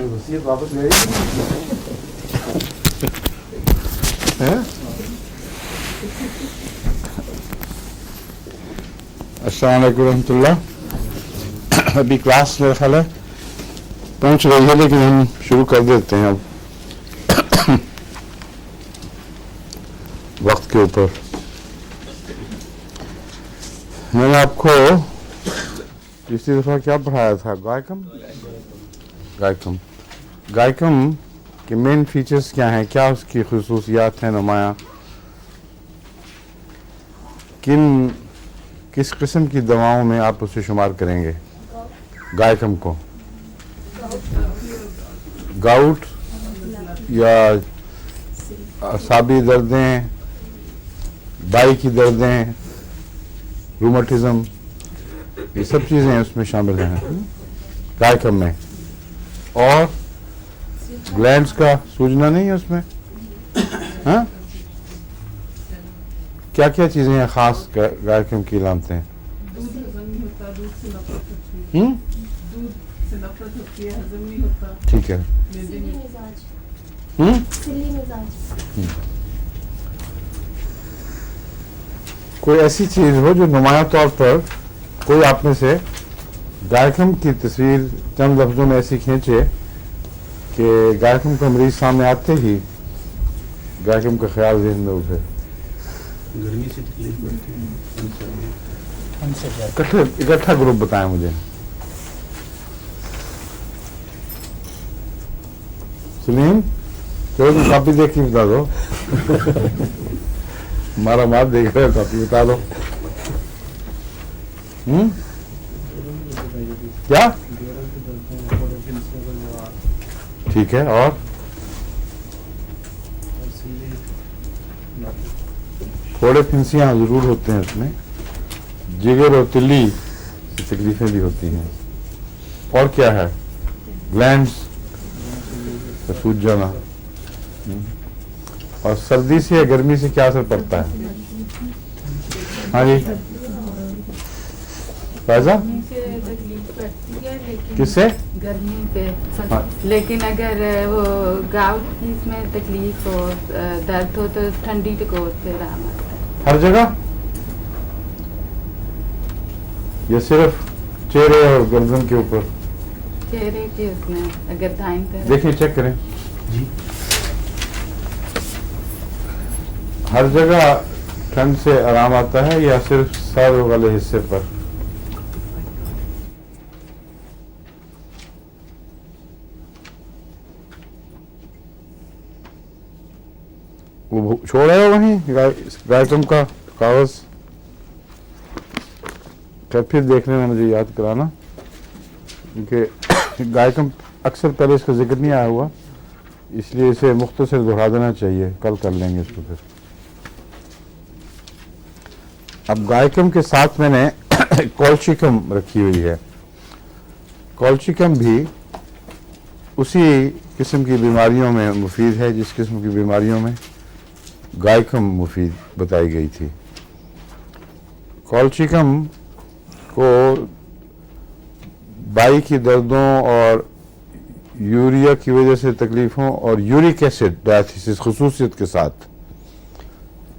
वसीयत वापस ले अस्सलाम वालेकुम रहमतुल्लाह। अभी क्लास मेरा ख्याल है पहुंच रही है, लेकिन हम शुरू कर देते हैं अब वक्त के ऊपर। मैंने आपको पिछली दफा क्या पढ़ाया था? गायकम के मेन फीचर्स क्या हैं, क्या उसकी खुसूसियात हैं नुमाया, किस किस्म की दवाओं में आप उसे शुमार करेंगे गायकम को? गाउट या असाबी दर्दें, दाई की दर्दें, रूमेटिज्म, ये सब चीज़ें उसमें शामिल हैं गायकम में। और ग्लैंड्स का सूजना नहीं है उसमें? हाँ, क्या क्या चीज़ें हैं ख़ास गायकम की लामतें? ठीक है। कोई ऐसी चीज़ हो जो नुमाया तौर पर कोई आप में से गायकम की तस्वीर चंद लफ्ज़ों में ऐसी खींचे कि गायकम का मरीज सामने आते ही गायकम का ख्याल ज़हन में उठे। गर्मी से तकलीफ होती है। इकट्ठा ग्रुप बताएं मुझे। सलीम, चलो तुम कॉपी देख के बता दो। मारा मार देख रहे हो, कॉपी बता दो। क्या? ठीक है। और थोड़े फिंसियाँ ज़रूर होते हैं उसमें, जिगर और तिल्ली की तकलीफ़ें भी होती हैं। और क्या है? ग्लैंड्स का सूज जाना। और सर्दी से या गर्मी से क्या असर पड़ता है? हाँ जी राजा, किससे? गर्मी से। हाँ। लेकिन अगर वो गाउट की इसमें तकलीफ हो, दर्द हो, तो ठंडी टकोर से राहत है। हर जगह या सिर्फ चेहरे और गर्दन के ऊपर? चेहरे के उसमें अगर दाएं तरफ। देखिए, चेक करें जी। हर जगह ठंड से आराम आता है या सिर्फ सर वाले हिस्से पर? वो छोड़ आया वहीं गायकम का कागज? फिर देखने में मुझे याद कराना, क्योंकि गायकम अक्सर पहले इसका जिक्र नहीं आया हुआ, इसलिए इसे मुख्तसर दोहरा देना चाहिए। कल कर लेंगे इसको फिर। अब गायकम के साथ मैंने कॉल्शिकम रखी हुई है। कॉल्शिकम भी उसी किस्म की बीमारियों में मुफीद है जिस किस्म की बीमारियों में गायकम मुफीद बताई गई थी। कॉल्शिकम को बाई की दर्दों और यूरिया की वजह से तकलीफ़ों और यूरिक एसिड डायथिसिस खुसूसियत के साथ,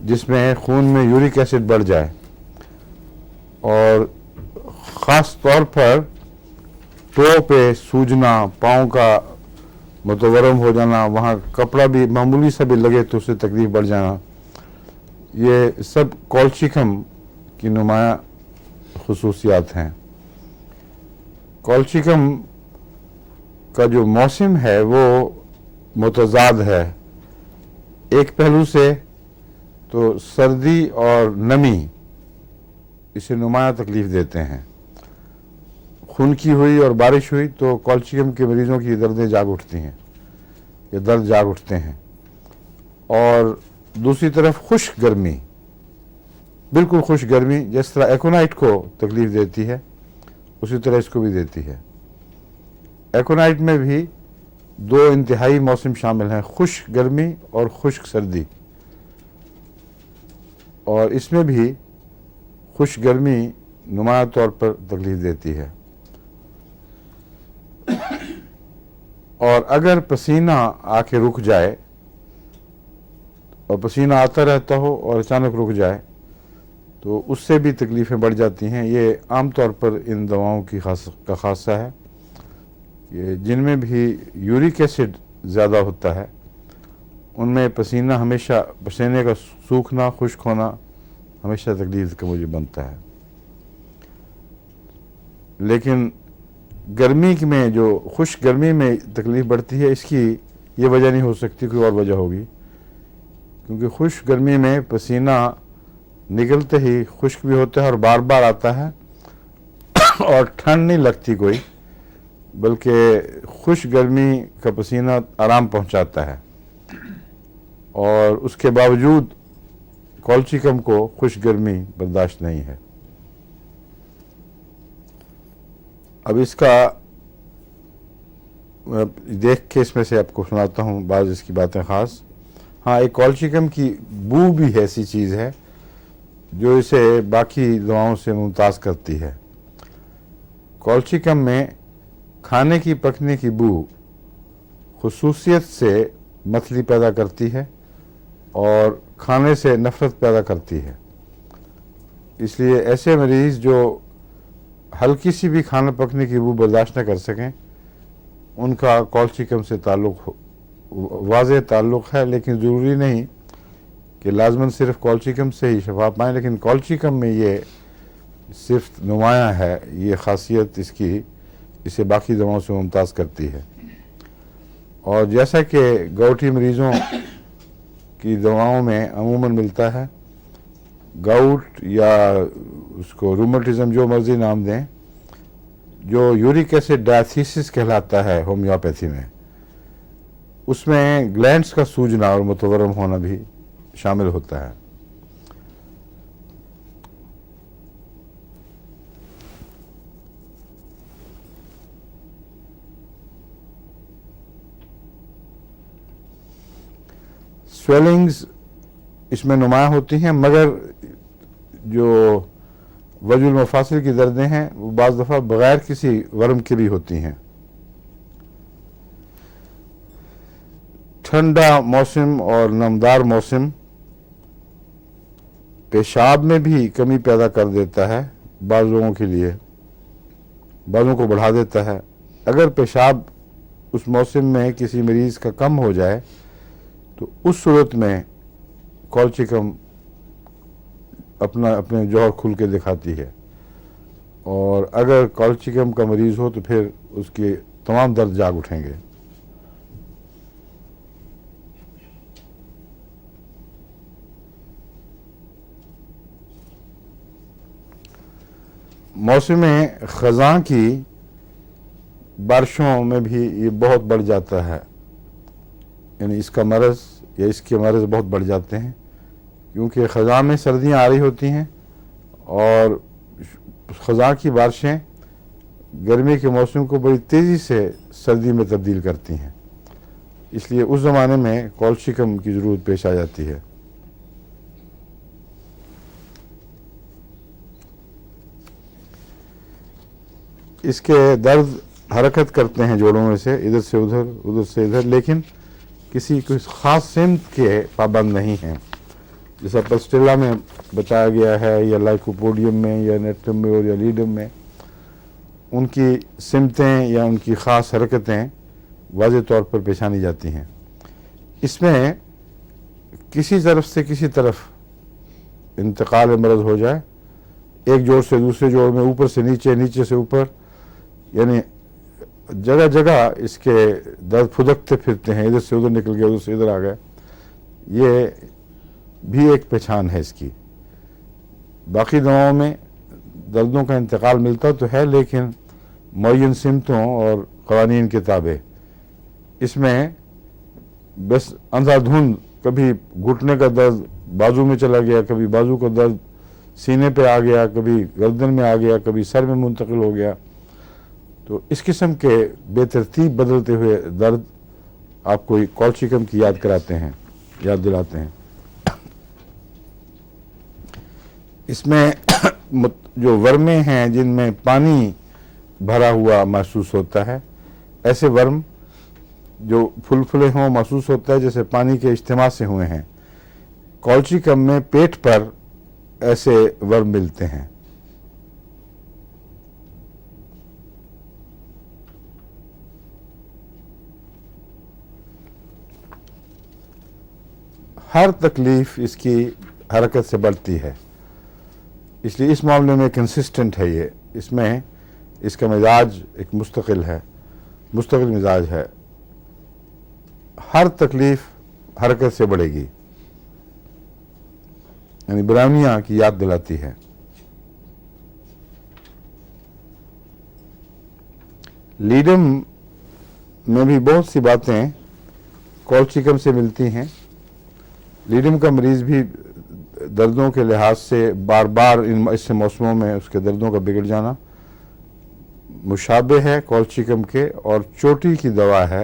जिसमें खून में यूरिक एसिड बढ़ जाए और ख़ास तौर पर टो पे सूजना, पाँव का मुतवरम हो जाना, वहाँ कपड़ा भी मामूली सा भी लगे तो उससे तकलीफ बढ़ जाना, ये सब कॉल्शिकम की नुमाया खुसूसियात हैं। कॉल्शिकम का जो मौसम है वो मुतज़ाद है। एक पहलू से तो सर्दी और नमी इसे नुमाया तकलीफ देते हैं। खून की हुई और बारिश हुई तो कॉल्शिकम के मरीज़ों की दर्दें जाग उठती हैं या दर्द जाग उठते हैं। और दूसरी तरफ खुश्क गर्मी, बिल्कुल खुश्क गर्मी, जिस तरह एकोनाइट को तकलीफ देती है उसी तरह इसको भी देती है। एकोनाइट में भी दो इंतहाई मौसम शामिल हैं, खुश्क गर्मी और खुश्क सर्दी। और इसमें भी खुश्क गर्मी नुमाया तौर पर तकलीफ देती है। और अगर पसीना आके रुक जाए और पसीना आता रहता हो और अचानक रुक जाए तो उससे भी तकलीफ़ें बढ़ जाती हैं। ये आम तौर पर इन दवाओं की खासा है कि जिनमें भी यूरिक एसिड ज़्यादा होता है उनमें पसीना हमेशा, पसीने का सूखना, खुश्क होना हमेशा तकलीफ का मुझे बनता है। लेकिन गर्मी में जो खुश्क गर्मी में तकलीफ़ बढ़ती है, इसकी ये वजह नहीं हो सकती, कोई और वजह होगी। क्योंकि खुश्क गर्मी में पसीना निकलते ही खुश्क भी होता है और बार बार आता है और ठंड नहीं लगती कोई, बल्कि खुश्क गर्मी का पसीना आराम पहुंचाता है। और उसके बावजूद कॉल्चिकम को खुश्क गर्मी बर्दाश्त नहीं है। अब इसका देख के इसमें से आपको सुनाता हूँ बाज़ इसकी बातें ख़ास। हाँ, एक कॉल्चिकम की बू भी ऐसी चीज़ है जो इसे बाकी दवाओं से मुमताज़ करती है। कॉल्चिकम में खाने की पकने की बू खुसूसियत से मथली पैदा करती है और खाने से नफ़रत पैदा करती है। इसलिए ऐसे मरीज़ जो हल्की सी भी खाना पकने की बू बर्दाश्त न कर सकें, उनका कॉल्चिकम से ताल्लुक़ वाज़ेह ताल्लुक़ है। लेकिन ज़रूरी नहीं कि लाजमन सिर्फ कॉल्चिकम से ही शफा पाएँ, लेकिन कॉल्चिकम में ये सिर्फ नुमायाँ है, ये ख़ासियत इसकी इसे बाकी दवाओं से मुमताज़ करती है। और जैसा कि गाउटी मरीज़ों की दवाओं में अमूमन मिलता है, गाउट या उसको रूमेटिज़म जो मर्ज़ी नाम दें, जो यूरिक एसिड डायथीसिस कहलाता है होम्योपैथी में, उसमें ग्लैंड्स का सूजना और मुतवर्रम होना भी शामिल होता है। स्वेलिंग्स इसमें नुमायाँ होती हैं, मगर जो वजुल मफासिल की दर्दें हैं वो बाज़ दफ़ा बग़ैर किसी वर्म के भी होती हैं। ठंडा मौसम और नमदार मौसम पेशाब में भी कमी पैदा कर देता है बाज़ लोगों के लिए, बाज़ों को बढ़ा देता है। अगर पेशाब उस मौसम में किसी मरीज़ का कम हो जाए तो उस सूरत में कॉल्चिकम अपने जौहर खुल के दिखाती है। और अगर कॉल्चिकम का मरीज़ हो तो फिर उसके तमाम दर्द जाग उठेंगे। मौसम ख़ज़ां की बारिशों में भी ये बहुत बढ़ जाता है, यानी इसका मरज़ या इसके मरज़ बहुत बढ़ जाते हैं, क्योंकि ख़ज़ां में सर्दियाँ आ रही होती हैं और ख़ज़ां की बारिशें गर्मी के मौसम को बड़ी तेज़ी से सर्दी में तब्दील करती हैं। इसलिए उस ज़माने में कॉल्चिकम की ज़रूरत पेश आ जाती है। इसके दर्द हरकत करते हैं जोड़ों में से, इधर से उधर, उधर से इधर, लेकिन किसी ख़ास सिमत के पाबंद नहीं हैं। जैसा पस्टेला में बताया गया है या लाइकोपोडियम में या नेट्रम या लीडम में, उनकी सिमतें या उनकी ख़ास हरकतें वाज़ेह तौर पर पेशानी जाती हैं। इसमें किसी तरफ से किसी तरफ इंतकाल मरज़ हो जाए, एक जोड़ से दूसरे जोड़ में, ऊपर से नीचे, नीचे से ऊपर, यानी जगह जगह इसके दर्द फुदकते फिरते हैं, इधर से उधर निकल गया, उधर से इधर आ गया। ये भी एक पहचान है इसकी। बाकी दवाओं में दर्दों का इंतकाल मिलता तो है, लेकिन मुअय्यन सिमतों और क़वानीन के ताबे। इसमें बस अंधाधुंध कभी घुटने का दर्द बाजू में चला गया, कभी बाजू का दर्द सीने पे आ गया, कभी गर्दन में आ गया, कभी सर में मुंतकिल हो गया। तो इस किस्म के बेतरतीब बदलते हुए दर्द आपको कॉल्चिकम की याद कराते हैं, याद दिलाते हैं। इसमें जो वर्में हैं जिनमें पानी भरा हुआ महसूस होता है, ऐसे वर्म जो फुलफुले हों महसूस होता है जैसे पानी के इज्तिमा से हुए हैं। कॉल्चिकम में पेट पर ऐसे वर्म मिलते हैं। हर तकलीफ इसकी हरकत से बढ़ती है, इसलिए इस मामले में कंसिस्टेंट है ये। इसमें इसका मिजाज एक मुस्तकिल मिजाज है। हर तकलीफ हरकत से बढ़ेगी, यानी ब्राह्मणिया की याद दिलाती है। लीडम में भी बहुत सी बातें कॉल्चिकम से मिलती हैं। लीडम का मरीज भी दर्दों के लिहाज से बार बार इन ऐसे मौसमों में उसके दर्दों का बिगड़ जाना मुशाबे है कॉल्चिकम के, और चोटी की दवा है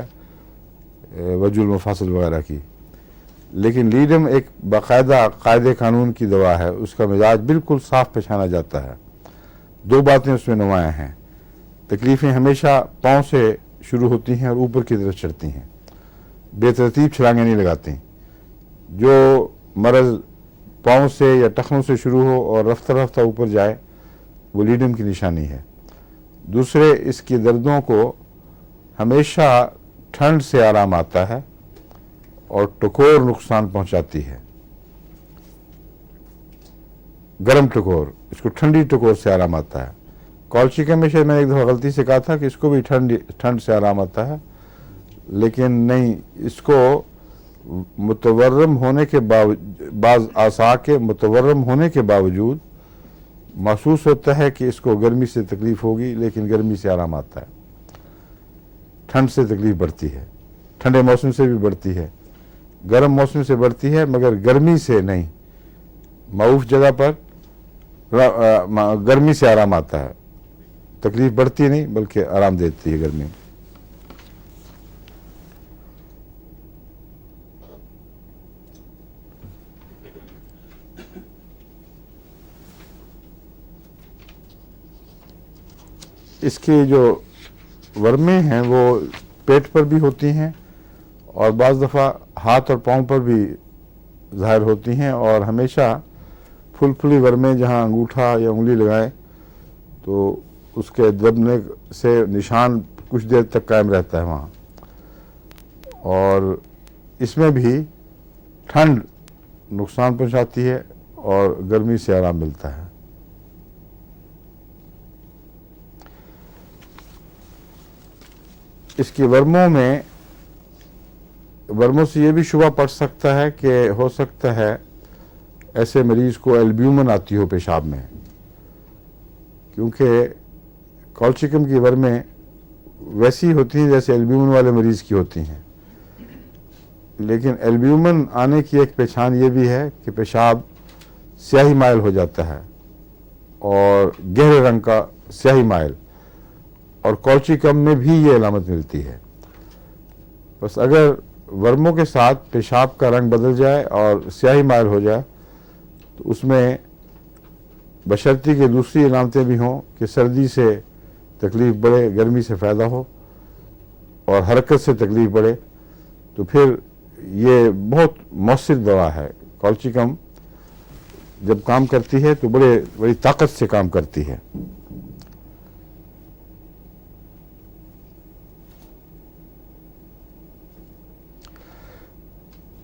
वजूल मफासिल वगैरह की। लेकिन लीडम एक बाकायदा कायदे कानून की दवा है, उसका मिजाज बिल्कुल साफ पहचाना जाता है। दो बातें उसमें नुमायाँ हैं। तकलीफ़ें हमेशा पाँव से शुरू होती हैं और ऊपर की तरफ चढ़ती हैं, बेतरतीब छलांगें नहीं लगाती। जो मरज़ पाँव से या टखनों से शुरू हो और रफ्ता रफ्ता ऊपर जाए, वो लीडम की निशानी है। दूसरे, इसकी दर्दों को हमेशा ठंड से आराम आता है और टकोर नुकसान पहुंचाती है। गर्म टकोर, इसको ठंडी टकोर से आराम आता है। कॉल्चिकम में शायद मैंने एक दफ़ा गलती से कहा था कि इसको भी ठंड से आराम आता है, लेकिन नहीं, इसको मुतवर्रम होने के बाज़ आसा के मुतवर्रम होने के बावजूद महसूस होता है कि इसको गर्मी से तकलीफ़ होगी, लेकिन गर्मी से आराम आता है। ठंड से तकलीफ़ बढ़ती है, ठंडे मौसम से भी बढ़ती है, गर्म मौसम से बढ़ती है, मगर गर्मी से नहीं। मऊफ जगह पर गर्मी से आराम आता है, तकलीफ़ बढ़ती नहीं बल्कि आराम देती है गर्मी। इसकी जो वर्में हैं वो पेट पर भी होती हैं और बाज़ दफ़ा हाथ और पाँव पर भी ज़ाहिर होती हैं, और हमेशा फुलफुली वर्में जहाँ अंगूठा या उंगली लगाए तो उसके दबने से निशान कुछ देर तक कायम रहता है वहाँ। और इसमें भी ठंड नुकसान पहुँचाती है और गर्मी से आराम मिलता है। इसकी वर्मों से ये भी शुबा पड़ सकता है कि हो सकता है ऐसे मरीज़ को एल्ब्यूमिन आती हो पेशाब में, क्योंकि कॉल्चिकम की वर्में वैसी होती हैं जैसे एल्ब्यूमिन वाले मरीज़ की होती हैं। लेकिन एल्ब्यूमिन आने की एक पहचान ये भी है कि पेशाब स्याही माइल हो जाता है और गहरे रंग का स्याही माइल, और कॉल्चिकम में भी ये अलामत मिलती है। बस अगर वर्मों के साथ पेशाब का रंग बदल जाए और स्याही माइल हो जाए तो उसमें बशर्ती के दूसरी अलामतें भी हों कि सर्दी से तकलीफ़ बढ़े, गर्मी से फ़ायदा हो और हरकत से तकलीफ़ बढ़े, तो फिर ये बहुत मौसर दवा है। कॉल्चिकम जब काम करती है तो बड़ी ताकत से काम करती है।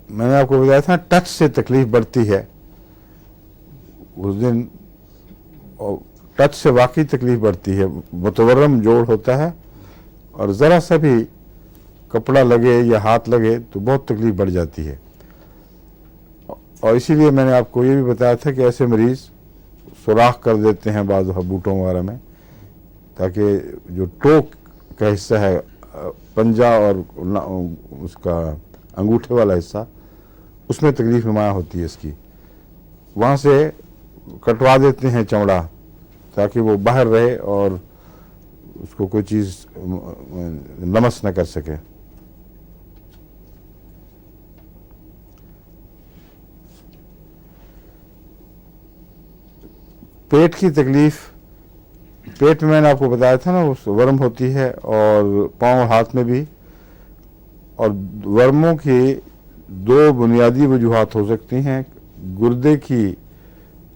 मैंने आपको बताया था टच से तकलीफ बढ़ती है उस दिन, और टच से वाकई तकलीफ बढ़ती है। मुतवर्रम जोड़ होता है और ज़रा सा भी कपड़ा लगे या हाथ लगे तो बहुत तकलीफ बढ़ जाती है। और इसीलिए मैंने आपको ये भी बताया था कि ऐसे मरीज़ सुराख कर देते हैं बाज़ बूटों वगैरह में, ताकि जो टोक का हिस्सा है, पंजा और उसका अंगूठे वाला हिस्सा, उसमें तकलीफ नुमायाँ होती है इसकी, वहाँ से कटवा देते हैं चमड़ा ताकि वो बाहर रहे और उसको कोई चीज़ लमस न कर सके। पेट की तकलीफ, पेट में मैंने आपको बताया था ना, वो वर्म होती है और पाँव हाथ में भी, और वर्मों की दो बुनियादी वजूहात हो सकती हैं, गुर्दे की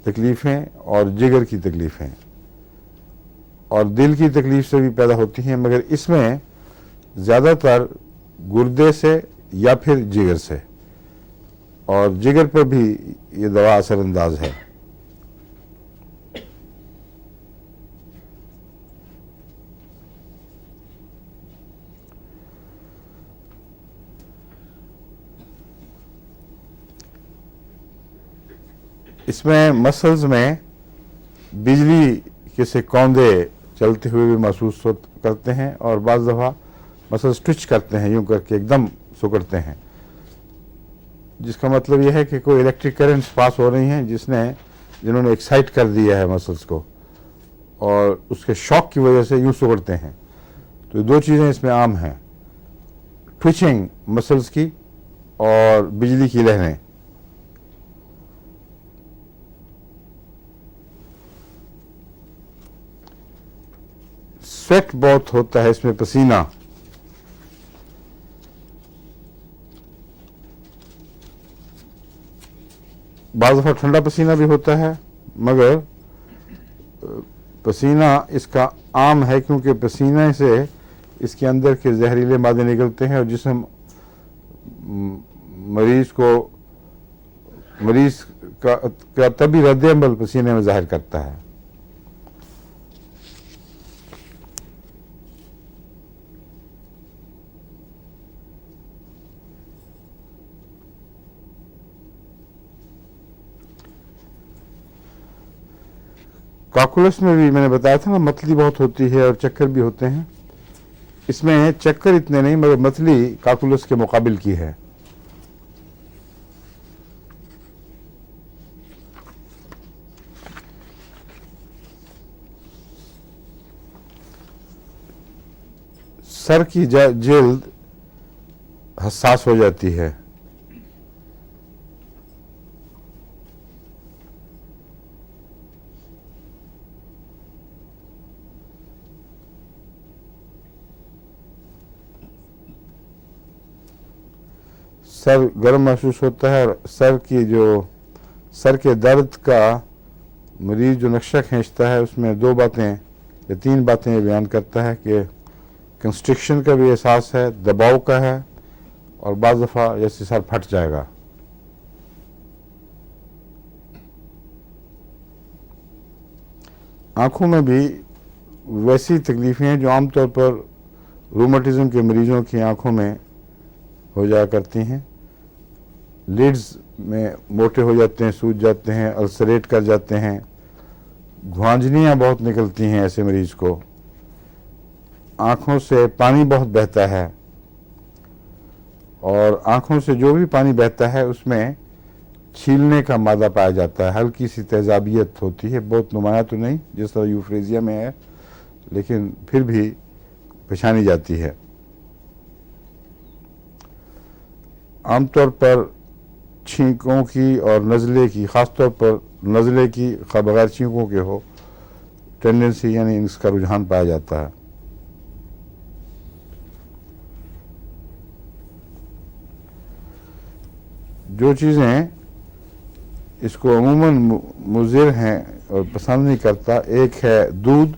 तकलीफ़ें और जिगर की तकलीफ़ें, और दिल की तकलीफ से भी पैदा होती हैं, मगर इसमें ज़्यादातर गुर्दे से या फिर जिगर से, और जिगर पर भी ये दवा असरअंदाज है। इसमें मसल्स में बिजली के से कौंधे चलते हुए भी महसूस करते हैं, और बाज़ दफ़ा मसल्स ट्विच करते हैं, यूं करके एकदम सिकुड़ते हैं, जिसका मतलब यह है कि कोई इलेक्ट्रिक करंट्स पास हो रही हैं जिन्होंने एक्साइट कर दिया है मसल्स को, और उसके शॉक की वजह से यूं सिकुड़ते हैं। तो ये दो चीज़ें इसमें आम हैं, ट्विचिंग मसल्स की और बिजली की लहरें। स्वेट बहुत होता है इसमें, पसीना, बाज़ दफ़ा ठंडा पसीना भी होता है, मगर पसीना इसका आम है क्योंकि पसीने से इसके अंदर के जहरीले मादे निकलते हैं और जिस्म मरीज का तभी रद्द-ए-अमल पसीने में जाहिर करता है। काकुलस में भी मैंने बताया था ना, मतली बहुत होती है और चक्कर भी होते हैं। इसमें चक्कर इतने नहीं, मगर मतली काकुलस के मुकाबिल की है। सर की जिल्द हसास हो जाती है, सर गर्म महसूस होता है, और सर के दर्द का मरीज जो नक्शा खींचता है उसमें दो बातें या तीन बातें ये बयान करता है कि कंस्ट्रिक्शन का भी एहसास है, दबाव का है, और बाज़ दफ़ा जैसे सर फट जाएगा। आँखों में भी वैसी तकलीफ़ें हैं जो आमतौर पर रूमेटिज़म के मरीजों की आँखों में हो जाया करती हैं। लिड्स में मोटे हो जाते हैं, सूज जाते हैं, अल्सरेट कर जाते हैं, घुआंजनियाँ बहुत निकलती हैं ऐसे मरीज को, आँखों से पानी बहुत बहता है, और आँखों से जो भी पानी बहता है उसमें छीलने का मादा पाया जाता है, हल्की सी तेजाबियत होती है, बहुत नुमाया तो नहीं जिस तरह यूफ्रेजिया में है, लेकिन फिर भी पहचानी जाती है। आमतौर पर छींकों की और नज़ले की, ख़ासतौर पर नज़ले की बगैर छींकों के हो, टेंडेंसी यानी इसका रुझान पाया जाता है। जो चीज़ें इसको अमूमन मुज़िर हैं और पसंद नहीं करता, एक है दूध,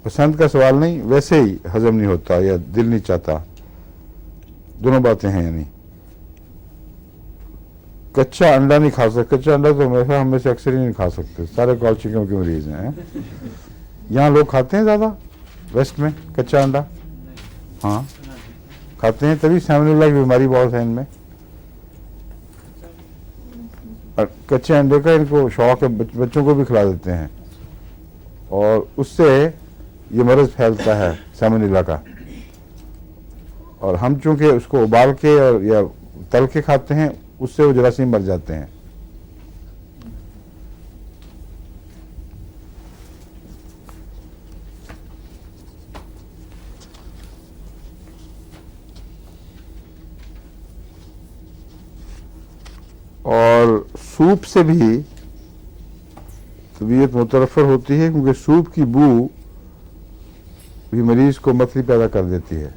पसंद का सवाल नहीं, वैसे ही हजम नहीं होता या दिल नहीं चाहता, दोनों बातें हैं। यानी कच्चा अंडा नहीं खा सकते, कच्चा अंडा तो मेरे हम में से अक्सर ही नहीं खा सकते, सारे कॉलचिकों के मरीज हैं। यहाँ लोग खाते हैं ज़्यादा वेस्ट में कच्चा अंडा, हाँ खाते हैं, तभी सैमोनेला की बीमारी बहुत है इनमें। और कच्चे अंडे का इनको शौक है, बच्चों को भी खिला देते हैं, और उससे ये मर्ज़ फैलता है सैमोनेला का। और हम चूँकि उसको उबाल के और या तल के खाते हैं, उससे वो जरासीम मर जाते हैं। और सूप से भी तबीयत मुतरफ़र होती है, क्योंकि सूप की बू भी मरीज को मतली पैदा कर देती है।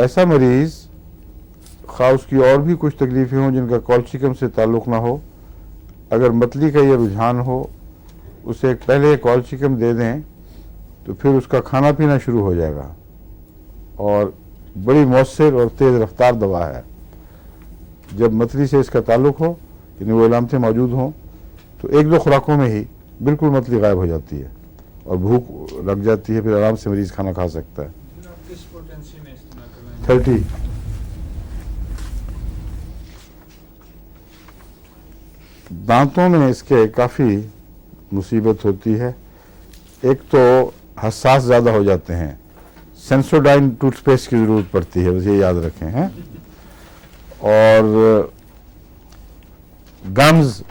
ऐसा मरीज़ खा उसकी और भी कुछ तकलीफ़ें हों जिनका कॉल्शिकम से ताल्लुक़ ना हो, अगर मतली का ये रुझान हो, उसे पहले कॉल्शिकम दे दें तो फिर उसका खाना पीना शुरू हो जाएगा और बड़ी मौसर और तेज़ रफ्तार दवा है। जब मतली से इसका ताल्लुक़ हो, यानी वो अलामतें मौजूद हों, तो एक दो खुराकों में ही बिल्कुल मतली गायब हो जाती है और भूख लग जाती है, फिर आराम से मरीज़ खाना खा सकता है। किस पोटेंसी में इस्तेमाल करना है? 30। दांतों में इसके काफ़ी मुसीबत होती है। एक तो हसास ज़्यादा हो जाते हैं, सेंसोडाइन टूथपेस्ट की ज़रूरत पड़ती है, बस ये याद रखें हैं। और गम्स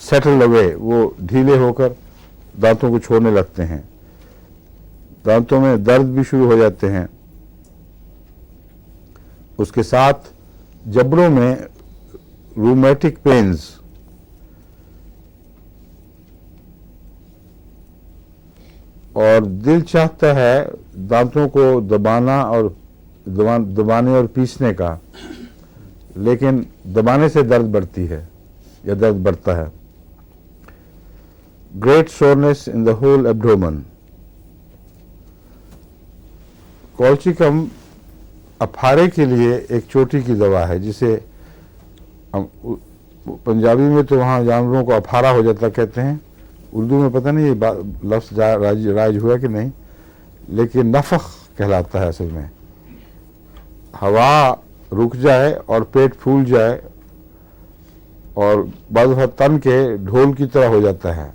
सेटल अवे, वो ढीले होकर दांतों को छोड़ने लगते हैं। दांतों में दर्द भी शुरू हो जाते हैं। उसके साथ जबड़ों में रूमेटिक पेन्स, और दिल चाहता है दांतों को दबाना और दबाने और पीसने का, लेकिन दबाने से दर्द बढ़ती है या दर्द बढ़ता है। Great soreness in the whole abdomen. Colchicum अफारे के लिए एक चोटी की दवा है, जिसे हम पंजाबी में तो वहाँ जानवरों को अफारा हो जाता कहते हैं, उर्दू में पता नहीं ये लफ्ज़ राज हुआ कि नहीं, लेकिन नफख कहलाता है असल में। हवा रुक जाए और पेट फूल जाए और बाद तन के ढोल की तरह हो जाता है,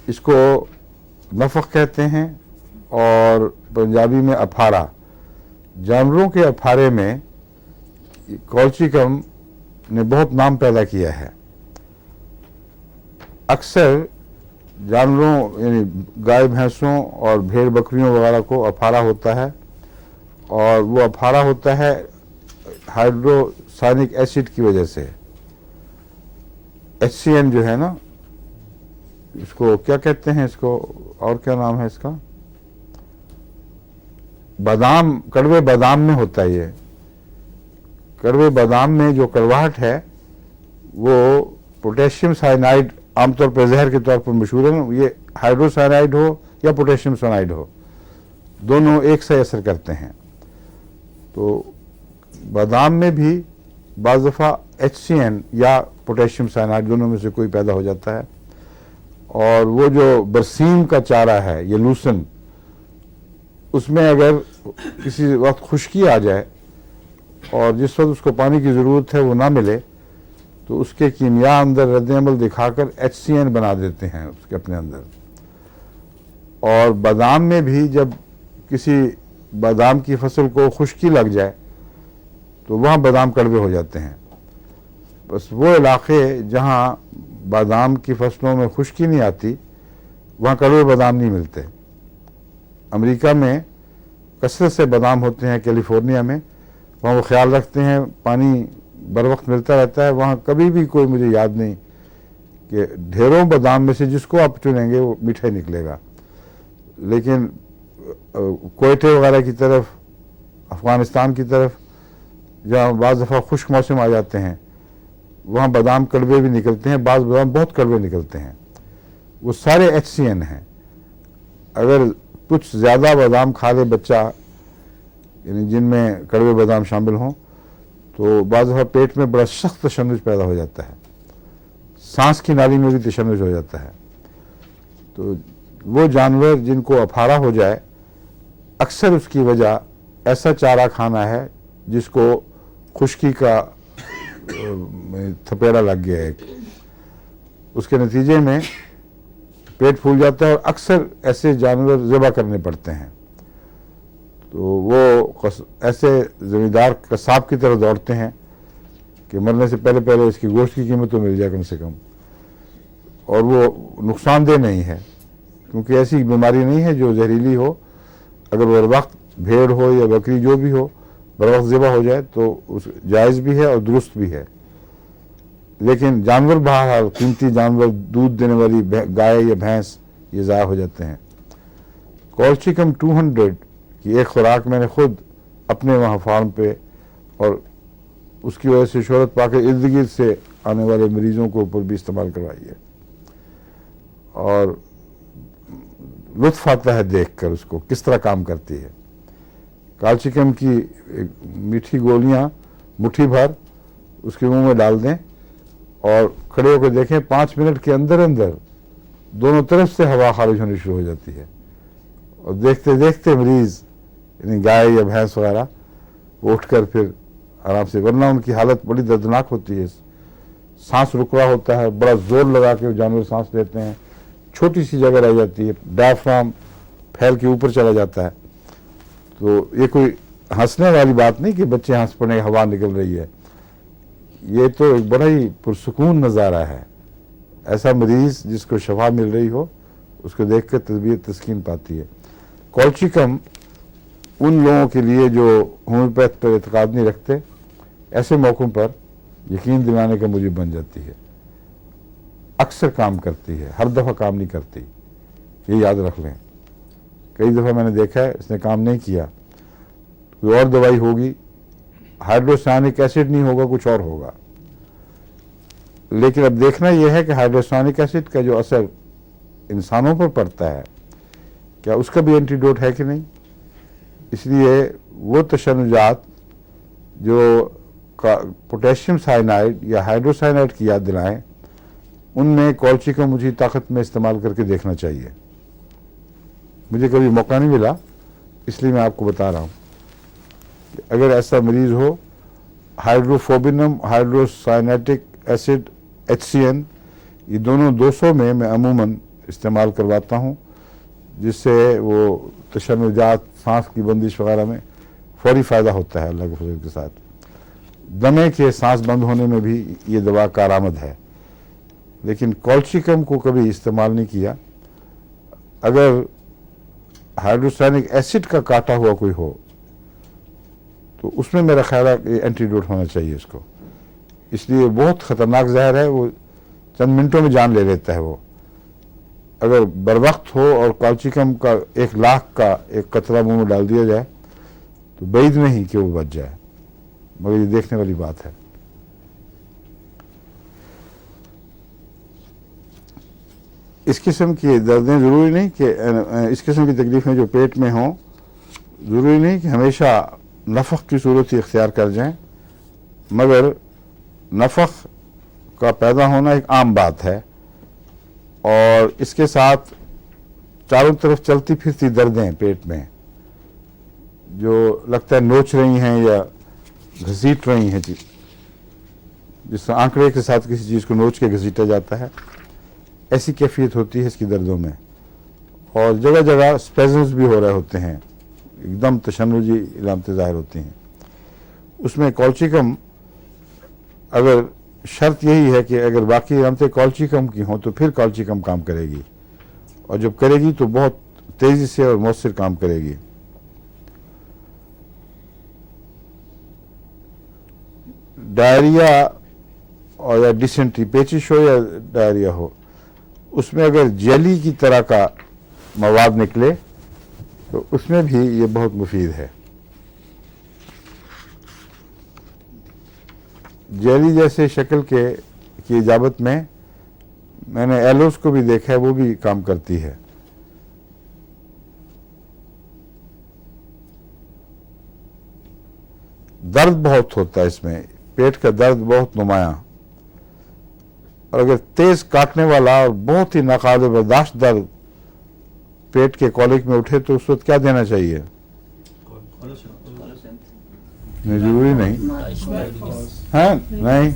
इसको नफख कहते हैं। और पंजाबी में अफारा। जानवरों के अफारे में कॉल्शिकम ने बहुत नाम पैदा किया है। अक्सर जानवरों यानी गाय भैंसों और भेड़ बकरियों वगैरह को अफारा होता है, और वो अफारा होता है हाइड्रोसायनिक एसिड की वजह से। HCN जो है ना, इसको क्या कहते हैं, इसको और क्या नाम है इसका, बादाम, कड़वे बादाम में होता है। ये कड़वे बादाम में जो कड़वाहट है वो पोटेशियम साइनाइड आमतौर पर जहर के तौर पर मशहूर है। ये हाइड्रोसाइनाइड हो या पोटेशियम साइनाइड हो, दोनों एक से असर करते हैं। तो बादाम में भी बाज़ दफ़ा HCN या पोटेशियम साइनाइड दोनों में से कोई पैदा हो जाता है। और वो जो बरसीम का चारा है, ये लूसन, उसमें अगर किसी वक्त खुश्की आ जाए और जिस वक्त उसको पानी की ज़रूरत है वो ना मिले, तो उसके कीमिया अंदर रद्द-ए-अमल दिखाकर HCN बना देते हैं उसके अपने अंदर। और बादाम में भी जब किसी बादाम की फसल को खुश्की लग जाए तो वहाँ बादाम कड़वे हो जाते हैं। बस वो इलाके जहाँ बादाम की फसलों में खुश्की नहीं आती, वहाँ कड़वे बादाम नहीं मिलते। अमेरिका में कसरत से बादाम होते हैं, कैलिफोर्निया में, वहाँ वो ख्याल रखते हैं पानी बर वक्त मिलता रहता है। वहाँ कभी भी कोई, मुझे याद नहीं कि ढेरों बादाम में से जिसको आप चुनेंगे वो मीठा ही निकलेगा। लेकिन कोयटे वगैरह की तरफ, अफ़गानिस्तान की तरफ, जहाँ बाज़ दफ़ा खुश्क मौसम आ जाते हैं, वहाँ बादाम कड़वे भी निकलते हैं, बाज़ बादाम बहुत कड़वे निकलते हैं। वो सारे HCN हैं। अगर कुछ ज़्यादा बादाम खा ले बच्चा, यानी जिनमें कड़वे बादाम शामिल हों, तो बाज़ दफ़ा पेट में बड़ा सख्त तशन्नुज पैदा हो जाता है, सांस की नाली में भी तशन्नुज हो जाता है। तो वो जानवर जिनको अफारा हो जाए, अक्सर उसकी वजह ऐसा चारा खाना है जिसको खुश्की का थपेड़ा लग गया है। उसके नतीजे में पेट फूल जाता है और अक्सर ऐसे जानवर ज़िबा करने पड़ते हैं। तो वो ऐसे ज़मींदार कसाब की तरह दौड़ते हैं कि मरने से पहले पहले इसकी गोश्त की कीमत तो मिल जाए कम से कम। और वो नुकसानदेह नहीं है, क्योंकि ऐसी बीमारी नहीं है जो जहरीली हो। अगर बर वक्त भेड़ हो या बकरी जो भी हो बर वक्त ज़िबा हो जाए तो उस जायज़ भी है और दुरुस्त भी है। लेकिन जानवर बहरहाल कीमती जानवर, दूध देने वाली गाय या भैंस, ये ज़ाया हो जाते हैं। कॉल्शिकम 200 की एक खुराक मैंने खुद अपने वहाँ फार्म पे, और उसकी वजह से शोहरत पाकर इर्द गिर्द से आने वाले मरीजों को ऊपर भी इस्तेमाल करवाइए। और लुत्फ आता है देखकर उसको किस तरह काम करती है। काल्शियम की मीठी गोलियां मुट्ठी भर उसके मुंह में डाल दें और खड़े होकर देखें, 5 मिनट के अंदर अंदर दोनों तरफ से हवा खारिज होनी शुरू हो जाती है। और देखते देखते मरीज यानी गाय या भैंस वगैरह वो उठकर फिर आराम से, वरना उनकी हालत बड़ी दर्दनाक होती है। सांस रुक रहा होता है, बड़ा जोर लगा के जानवर सांस लेते हैं, छोटी सी जगह रह जाती है, डायफ्राम फैल के ऊपर चला जाता है। तो ये कोई हंसने वाली बात नहीं कि बच्चे हंस पड़े, हवा निकल रही है। ये तो एक बड़ा ही पुरसुकून नज़ारा है। ऐसा मरीज जिसको शफा मिल रही हो उसको देख कर तबीयत तस्कीन पाती है। कॉल्शियम उन लोगों के लिए जो होम्योपैथ पर एतकाद नहीं रखते, ऐसे मौक़ों पर यकीन दिलाने का मुझे बन जाती है। अक्सर काम करती है, हर दफ़ा काम नहीं करती, ये याद रख लें। कई दफ़ा मैंने देखा है इसने काम नहीं किया, कोई और दवाई होगी, हाइड्रोसायनिक एसिड नहीं होगा, कुछ और होगा। लेकिन अब देखना यह है कि हाइड्रोसायनिक एसिड का जो असर इंसानों पर पड़ता है, क्या उसका भी एंटीडोट है कि नहीं। इसलिए वो तशन्नुजात जो पोटेशियम साइनाइड या हाइड्रोसाइनाइड की याद दिलाएं, उनमें कॉल्शियम मुझे ताकत में इस्तेमाल करके देखना चाहिए। मुझे कभी मौका नहीं मिला, इसलिए मैं आपको बता रहा हूँ। अगर ऐसा मरीज हो, हाइड्रोफोबिनम हाइड्रोसाइनेटिक एसिड HCN, ये दोनों 200 में मैं अमूमन इस्तेमाल करवाता हूँ, जिससे वो तशन्नुजात, सांस की बंदिश वगैरह में फौरी फ़ायदा होता है अल्लाह के फजल के साथ। दमे के सांस बंद होने में भी ये दवा कारआमद है। लेकिन कॉल्शियम को कभी इस्तेमाल नहीं किया। अगर हाइड्रोसायनिक एसिड का काटा हुआ कोई हो तो उसमें मेरा ख्याल है कि एंटीडोट होना चाहिए इसको। इसलिए बहुत ख़तरनाक जहर है, वो चंद मिनटों में जान ले लेता है। वो अगर बर वक्त हो और कॉल्शियम का 1 लाख का एक कतरा मुंह में डाल दिया जाए तो बैद नहीं कि वो बच जाए, मगर ये देखने वाली बात है। इस किस्म की दर्दें ज़रूरी नहीं कि इस किस्म की तकलीफ़ें जो पेट में हों, ज़रूरी नहीं कि हमेशा नफ़क़ की सूरत ही इख्तियार कर जाएं, मगर नफ़क़ का पैदा होना एक आम बात है। और इसके साथ चारों तरफ चलती फिरती दर्दें पेट में जो लगता है नोच रही हैं या घसीट रही हैं, जिस आंकड़े के साथ किसी चीज़ को नोच के घसीटा जाता है, ऐसी कैफियत होती है इसकी दर्दों में। और जगह जगह स्पेज़म्स भी हो रहे होते हैं, एकदम तशन्नुजी इलामतें ज़ाहिर होती हैं। उसमें कॉल्शियम, अगर शर्त यही है कि अगर बाकी इलामतें कॉल्शियम की हों तो फिर कॉल्शियम काम करेगी, और जब करेगी तो बहुत तेज़ी से और मौसर काम करेगी। डायरिया और या डिसेंट्री, पेचिश हो या डायरिया हो, उसमें अगर जेली की तरह का मवाद निकले तो उसमें भी ये बहुत मुफीद है। जेली जैसे शक्ल की इजाबत में मैंने एलोस को भी देखा है, वो भी काम करती है। दर्द बहुत होता है इसमें, पेट का दर्द बहुत नुमाया, और अगर तेज काटने वाला और बहुत ही नाकाबिल बर्दाश्त दर्द पेट के कॉलिक में उठे तो उस वक्त क्या देना चाहिए। नहीं, जरूरी नहीं है, नहीं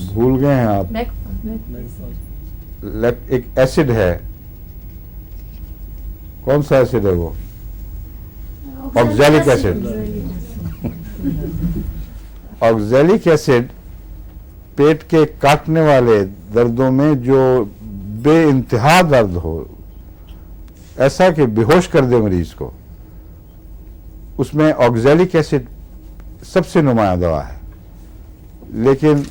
भूल गए हैं आप। एक एसिड है, कौन सा एसिड है वो? Oxalic acid. ऑक्सैलिक एसिड पेट के काटने वाले दर्दों में जो बेइंतहा दर्द हो, ऐसा कि बेहोश कर दे मरीज को, उसमें ऑक्सैलिक एसिड सबसे नुमाया दवा है। लेकिन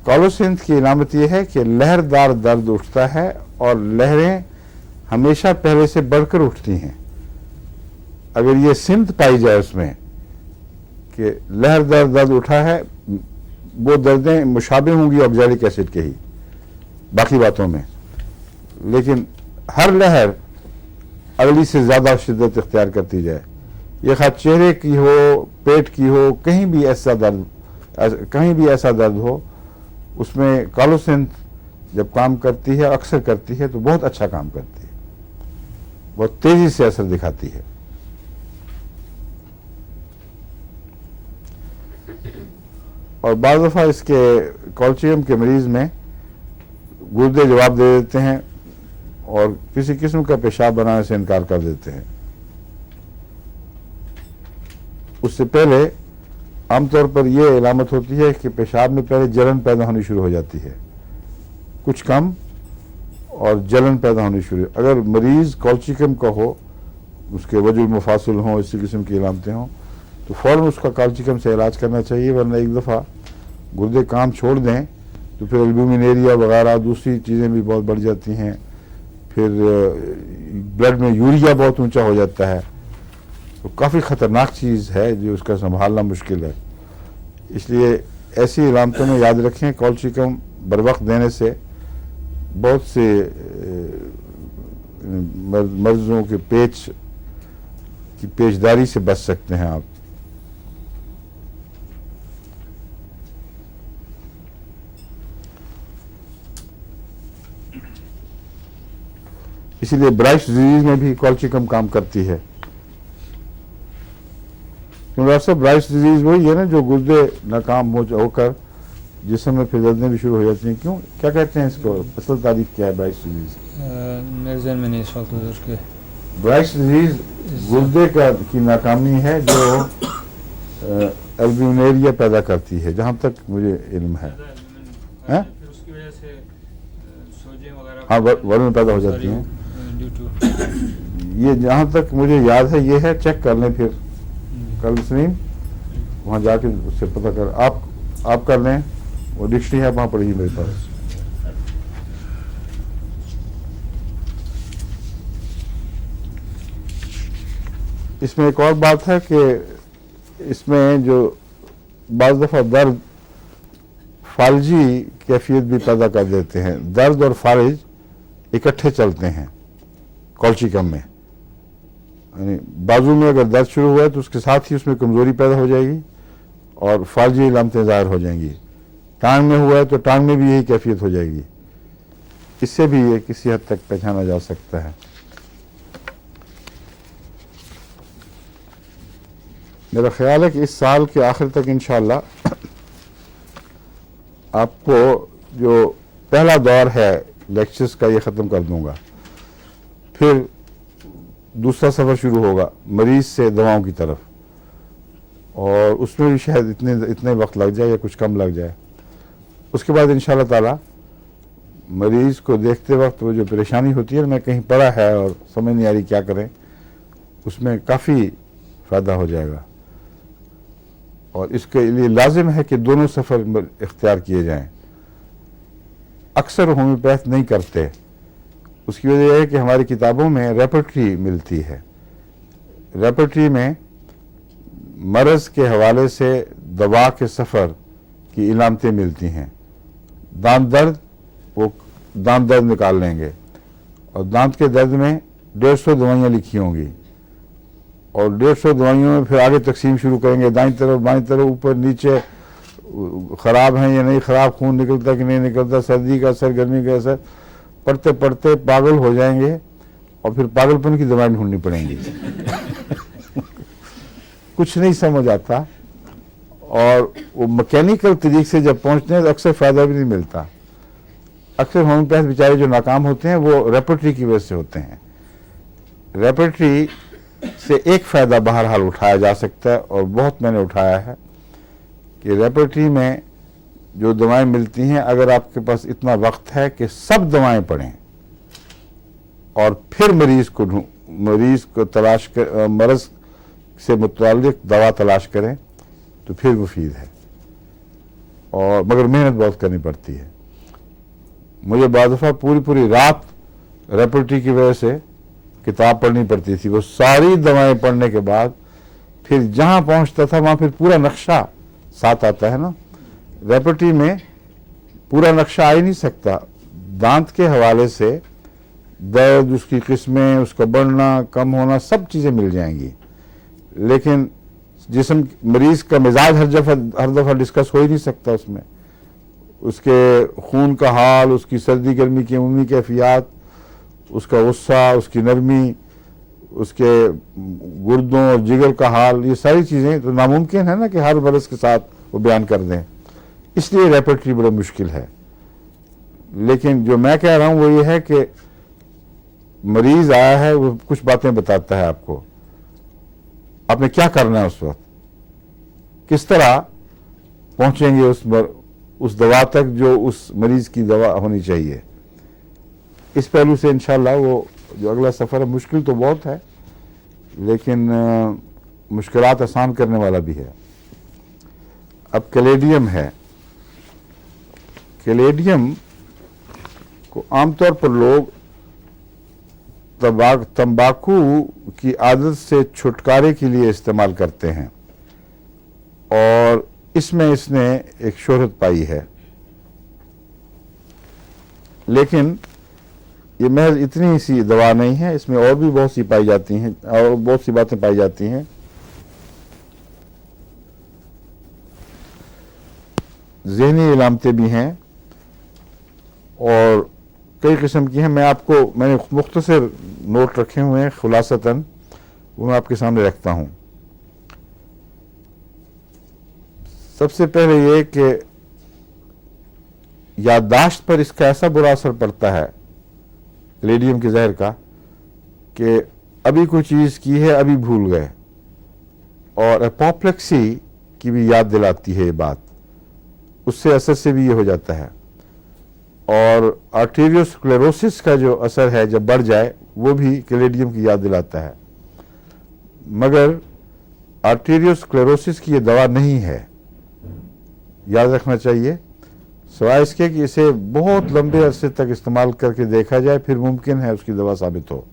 कॉलोसिंथ की इलामत यह है कि लहरदार दर्द उठता है और लहरें हमेशा पहले से बढ़कर उठती हैं। अगर ये सिमत पाई जाए उसमें कि लहर दर दर्द उठा है, वो दर्दें मुशाबे होंगी ऑक्सैलिक एसिड के ही बाकी बातों में, लेकिन हर लहर अगली से ज़्यादा शिद्दत इख्तियार करती जाए, ये खा चेहरे की हो, पेट की हो, कहीं भी ऐसा दर्द हो, उसमें कालोसिंथ जब काम करती है, अक्सर करती है, तो बहुत अच्छा काम करती है, बहुत तेजी से असर दिखाती है। और बाज़ दफ़ा इसके कॉल्शियम के मरीज़ में गुर्दे जवाब दे देते हैं और किसी किस्म का पेशाब बनाने से इनकार कर देते हैं। उससे पहले आमतौर पर यह इलामत होती है कि पेशाब में पहले जलन पैदा होनी शुरू हो जाती है, कुछ कम और जलन पैदा होनी शुरू। अगर मरीज़ कॉल्शियम का हो, उसके वजूद मुफासिल हों, इसी किस्म की इलामतें हों, तो फ़ौरन उसका कॉल्शियम से इलाज करना चाहिए, वरना एक दफ़ा गुर्दे काम छोड़ दें तो फिर एल्ब्यूमिनेरिया वगैरह दूसरी चीज़ें भी बहुत बढ़ जाती हैं, फिर ब्लड में यूरिया बहुत ऊंचा हो जाता है, तो काफ़ी ख़तरनाक चीज़ है जो उसका संभालना मुश्किल है। इसलिए ऐसी इलामतों में याद रखें, कॉल्शियम बर वक्त देने से बहुत से मर्ज़ों के पेच की पेचदारी से बच सकते हैं आप। इसीलिए ब्राइस डिजीज में भी कॉल्शियम काम करती है, क्योंकि डॉक्टर साहब ब्राइस डिजीज वही है ना जो गुर्दे नाकाम होकर जिसम में फिर दर्दें भी शुरू हो जाती हैं। क्यों, क्या कहते हैं इसको, असल तारीफ क्या है ब्राइस डिजीज? मेरे ज़हन में नहीं इस वक्त उसके। ब्राइस डिजीज गुर्दे की नाकामी है जो एल्ब्यूमिनेरिया पैदा करती है, जहाँ तक मुझे इल्म है। हैं? फिर उसकी वजह से सोजे वगैरह हाँ, वर्म पैदा हो जाती हैं। ड्यू टू ये जहाँ तक मुझे याद है ये है, चेक कर लें फिर कल सलीम, वहाँ जाके उससे पता कर, आप कर लें, वो डिक्शनरी है वहाँ पड़ी मेरे पास। इसमें एक और बात है कि इसमें जो बाज़ दफ़ा दर्द फालजी कैफियत भी पैदा कर देते हैं। दर्द और फालिज इकट्ठे चलते हैं कॉल्शियम में, यानी बाजू में अगर दर्द शुरू हुआ है तो उसके साथ ही उसमें कमज़ोरी पैदा हो जाएगी और फालजी इलामतें ज़ाहिर हो जाएंगी। टांग में हुआ है तो टांग में भी यही कैफियत हो जाएगी। इससे भी ये किसी हद तक पहचाना जा सकता है। मेरा ख्याल है कि इस साल के आखिर तक इंशाअल्लाह आपको जो पहला दौर है लेक्चर्स का ये ख़त्म कर दूंगा, फिर दूसरा सफ़र शुरू होगा मरीज़ से दवाओं की तरफ, और उसमें भी शायद इतने वक्त लग जाए या कुछ कम लग जाए। उसके बाद इंशाअल्लाह ताला मरीज़ को देखते वक्त वो जो परेशानी होती है, मैं कहीं पड़ा है और समझ नहीं आ रही क्या करें, उसमें काफ़ी फ़ायदा हो जाएगा। और इसके लिए लाजिम है कि दोनों सफ़र इख्तियार किए जाएं। अक्सर होम्योपैथ नहीं करते, उसकी वजह यह है कि हमारी किताबों में रेपर्टरी मिलती है। रेपर्टरी में मरज़ के हवाले से दवा के सफ़र की इलामतें मिलती हैं। दांत दर्द, वो दांत दर्द निकाल लेंगे और दांत के दर्द में 150 दवाइयाँ लिखी होंगी, और 150 दवाइयों में फिर आगे तकसीम शुरू करेंगे, दाईं तरफ बाईं तरफ ऊपर नीचे, ख़राब हैं या नहीं ख़राब, खून निकलता कि नहीं निकलता, सर्दी का असर गर्मी का असर, पढ़ते पढ़ते पागल हो जाएंगे और फिर पागलपन की दवाएं ढूंढनी पड़ेंगी। कुछ नहीं समझ आता, और वो मैकेनिकल तरीके से जब पहुँचते हैं तो अक्सर फ़ायदा भी नहीं मिलता। अक्सर होम्योपैथ बेचारे जो नाकाम होते हैं वो रेपर्टरी की वजह से होते हैं। रेपर्टरी से एक फ़ायदा बहरहाल उठाया जा सकता है, और बहुत मैंने उठाया है, कि रेपर्टरी में जो दवाएं मिलती हैं, अगर आपके पास इतना वक्त है कि सब दवाएं पढ़ें और फिर मरीज़ को तलाश कर, मरज़ से मुताल्लिक़ दवा तलाश करें, तो फिर मुफीद है। और मगर मेहनत बहुत करनी पड़ती है। मुझे बाद दफ़ा पूरी रात रेपर्टरी की वजह से किताब पढ़नी पड़ती थी। वो सारी दवाएं पढ़ने के बाद फिर जहां पहुंचता था वहां फिर पूरा नक्शा साथ आता है ना। रेपर्टरी में पूरा नक्शा आ ही नहीं सकता। दांत के हवाले से दर्द, उसकी किस्में, उसका बढ़ना कम होना, सब चीज़ें मिल जाएंगी, लेकिन जिस्म मरीज का मिजाज हर दफ़ा डिस्कस हो ही नहीं सकता उसमें। उसके खून का हाल, उसकी सर्दी गर्मी की अमूमी कैफियत, उसका गुस्सा, उसकी नरमी, उसके गुर्दों और जिगर का हाल, ये सारी चीज़ें तो नामुमकिन है ना कि हर बरस के साथ वो बयान कर दें। इसलिए रेपर्टरी बड़ा मुश्किल है। लेकिन जो मैं कह रहा हूँ वो ये है कि मरीज आया है, वो कुछ बातें बताता है आपको, आपने क्या करना है उस वक्त, किस तरह पहुंचेंगे उस दवा तक जो उस मरीज की दवा होनी चाहिए। इस पहलू से इंशाल्लाह वो जो अगला सफ़र है, मुश्किल तो बहुत है लेकिन मुश्किलात आसान करने वाला भी है। अब कैलेडियम है। कैलेडियम को आमतौर पर लोग तंबाकू की आदत से छुटकारे के लिए इस्तेमाल करते हैं और इसमें इसने एक शोहरत पाई है। लेकिन ये महज इतनी सी दवा नहीं है, इसमें और भी बहुत सी पाई जाती हैं और बहुत सी बातें पाई जाती हैं। ज़हनी इलामतें भी हैं और कई किस्म की हैं। मैंने मुख्तसर नोट रखे हुए हैं, खुलासतन वो मैं आपके सामने रखता हूं। सबसे पहले ये कि याददाश्त पर इसका ऐसा बुरा असर पड़ता है कैलेडियम के जहर का कि अभी कोई चीज़ की है अभी भूल गए, और एपोप्लेक्सी की भी याद दिलाती है ये बात, उससे असर से भी ये हो जाता है। और आर्टेरियोस्क्लेरोसिस का जो असर है जब बढ़ जाए वो भी कैलेडियम की याद दिलाता है। मगर आर्टेरियोस्क्लेरोसिस की ये दवा नहीं है, याद रखना चाहिए। सिवाय इसके कि इसे बहुत लंबे अरसे तक इस्तेमाल करके देखा जाए, फिर मुमकिन है उसकी दवा साबित हो।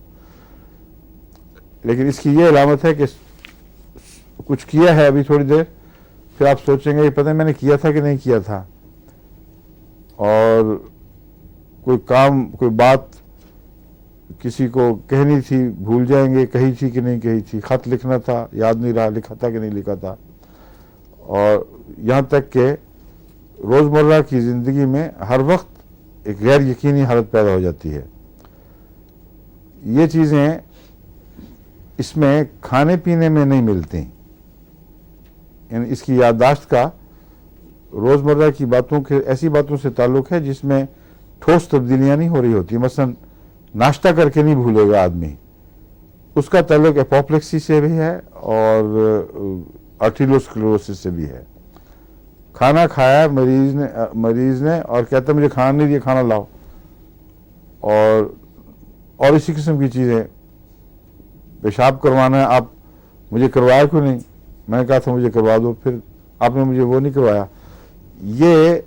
लेकिन इसकी ये अलामत है कि कुछ किया है अभी थोड़ी देर, फिर आप सोचेंगे ये पता नहीं मैंने किया था कि नहीं किया था, और कोई काम, कोई बात किसी को कहनी थी, भूल जाएंगे कही थी कि नहीं कही थी, खत लिखना था याद नहीं रहा लिखा था कि नहीं लिखा था, और यहाँ तक कि रोज़मर्रा की ज़िंदगी में हर वक्त एक गैर यकीनी हालत पैदा हो जाती है। ये चीज़ें इसमें खाने पीने में नहीं मिलती, यानी इसकी याददाश्त का रोज़मर्रा की बातों के, ऐसी बातों से ताल्लुक़ है जिसमें ठोस तब्दीलियाँ नहीं हो रही होती। मसलन नाश्ता करके नहीं भूलेगा आदमी, उसका ताल्लुक़ एपोप्लेक्सी से भी है और आर्टेरियोस्क्लेरोसिस से भी है। खाना खाया मरीज ने और कहता मुझे खाना नहीं दिया, खाना लाओ, और इसी किस्म की चीज़ें। पेशाब करवाना है, आप मुझे करवाया क्यों नहीं, मैंने कहा था मुझे करवा दो, फिर आपने मुझे वो नहीं करवाया। ये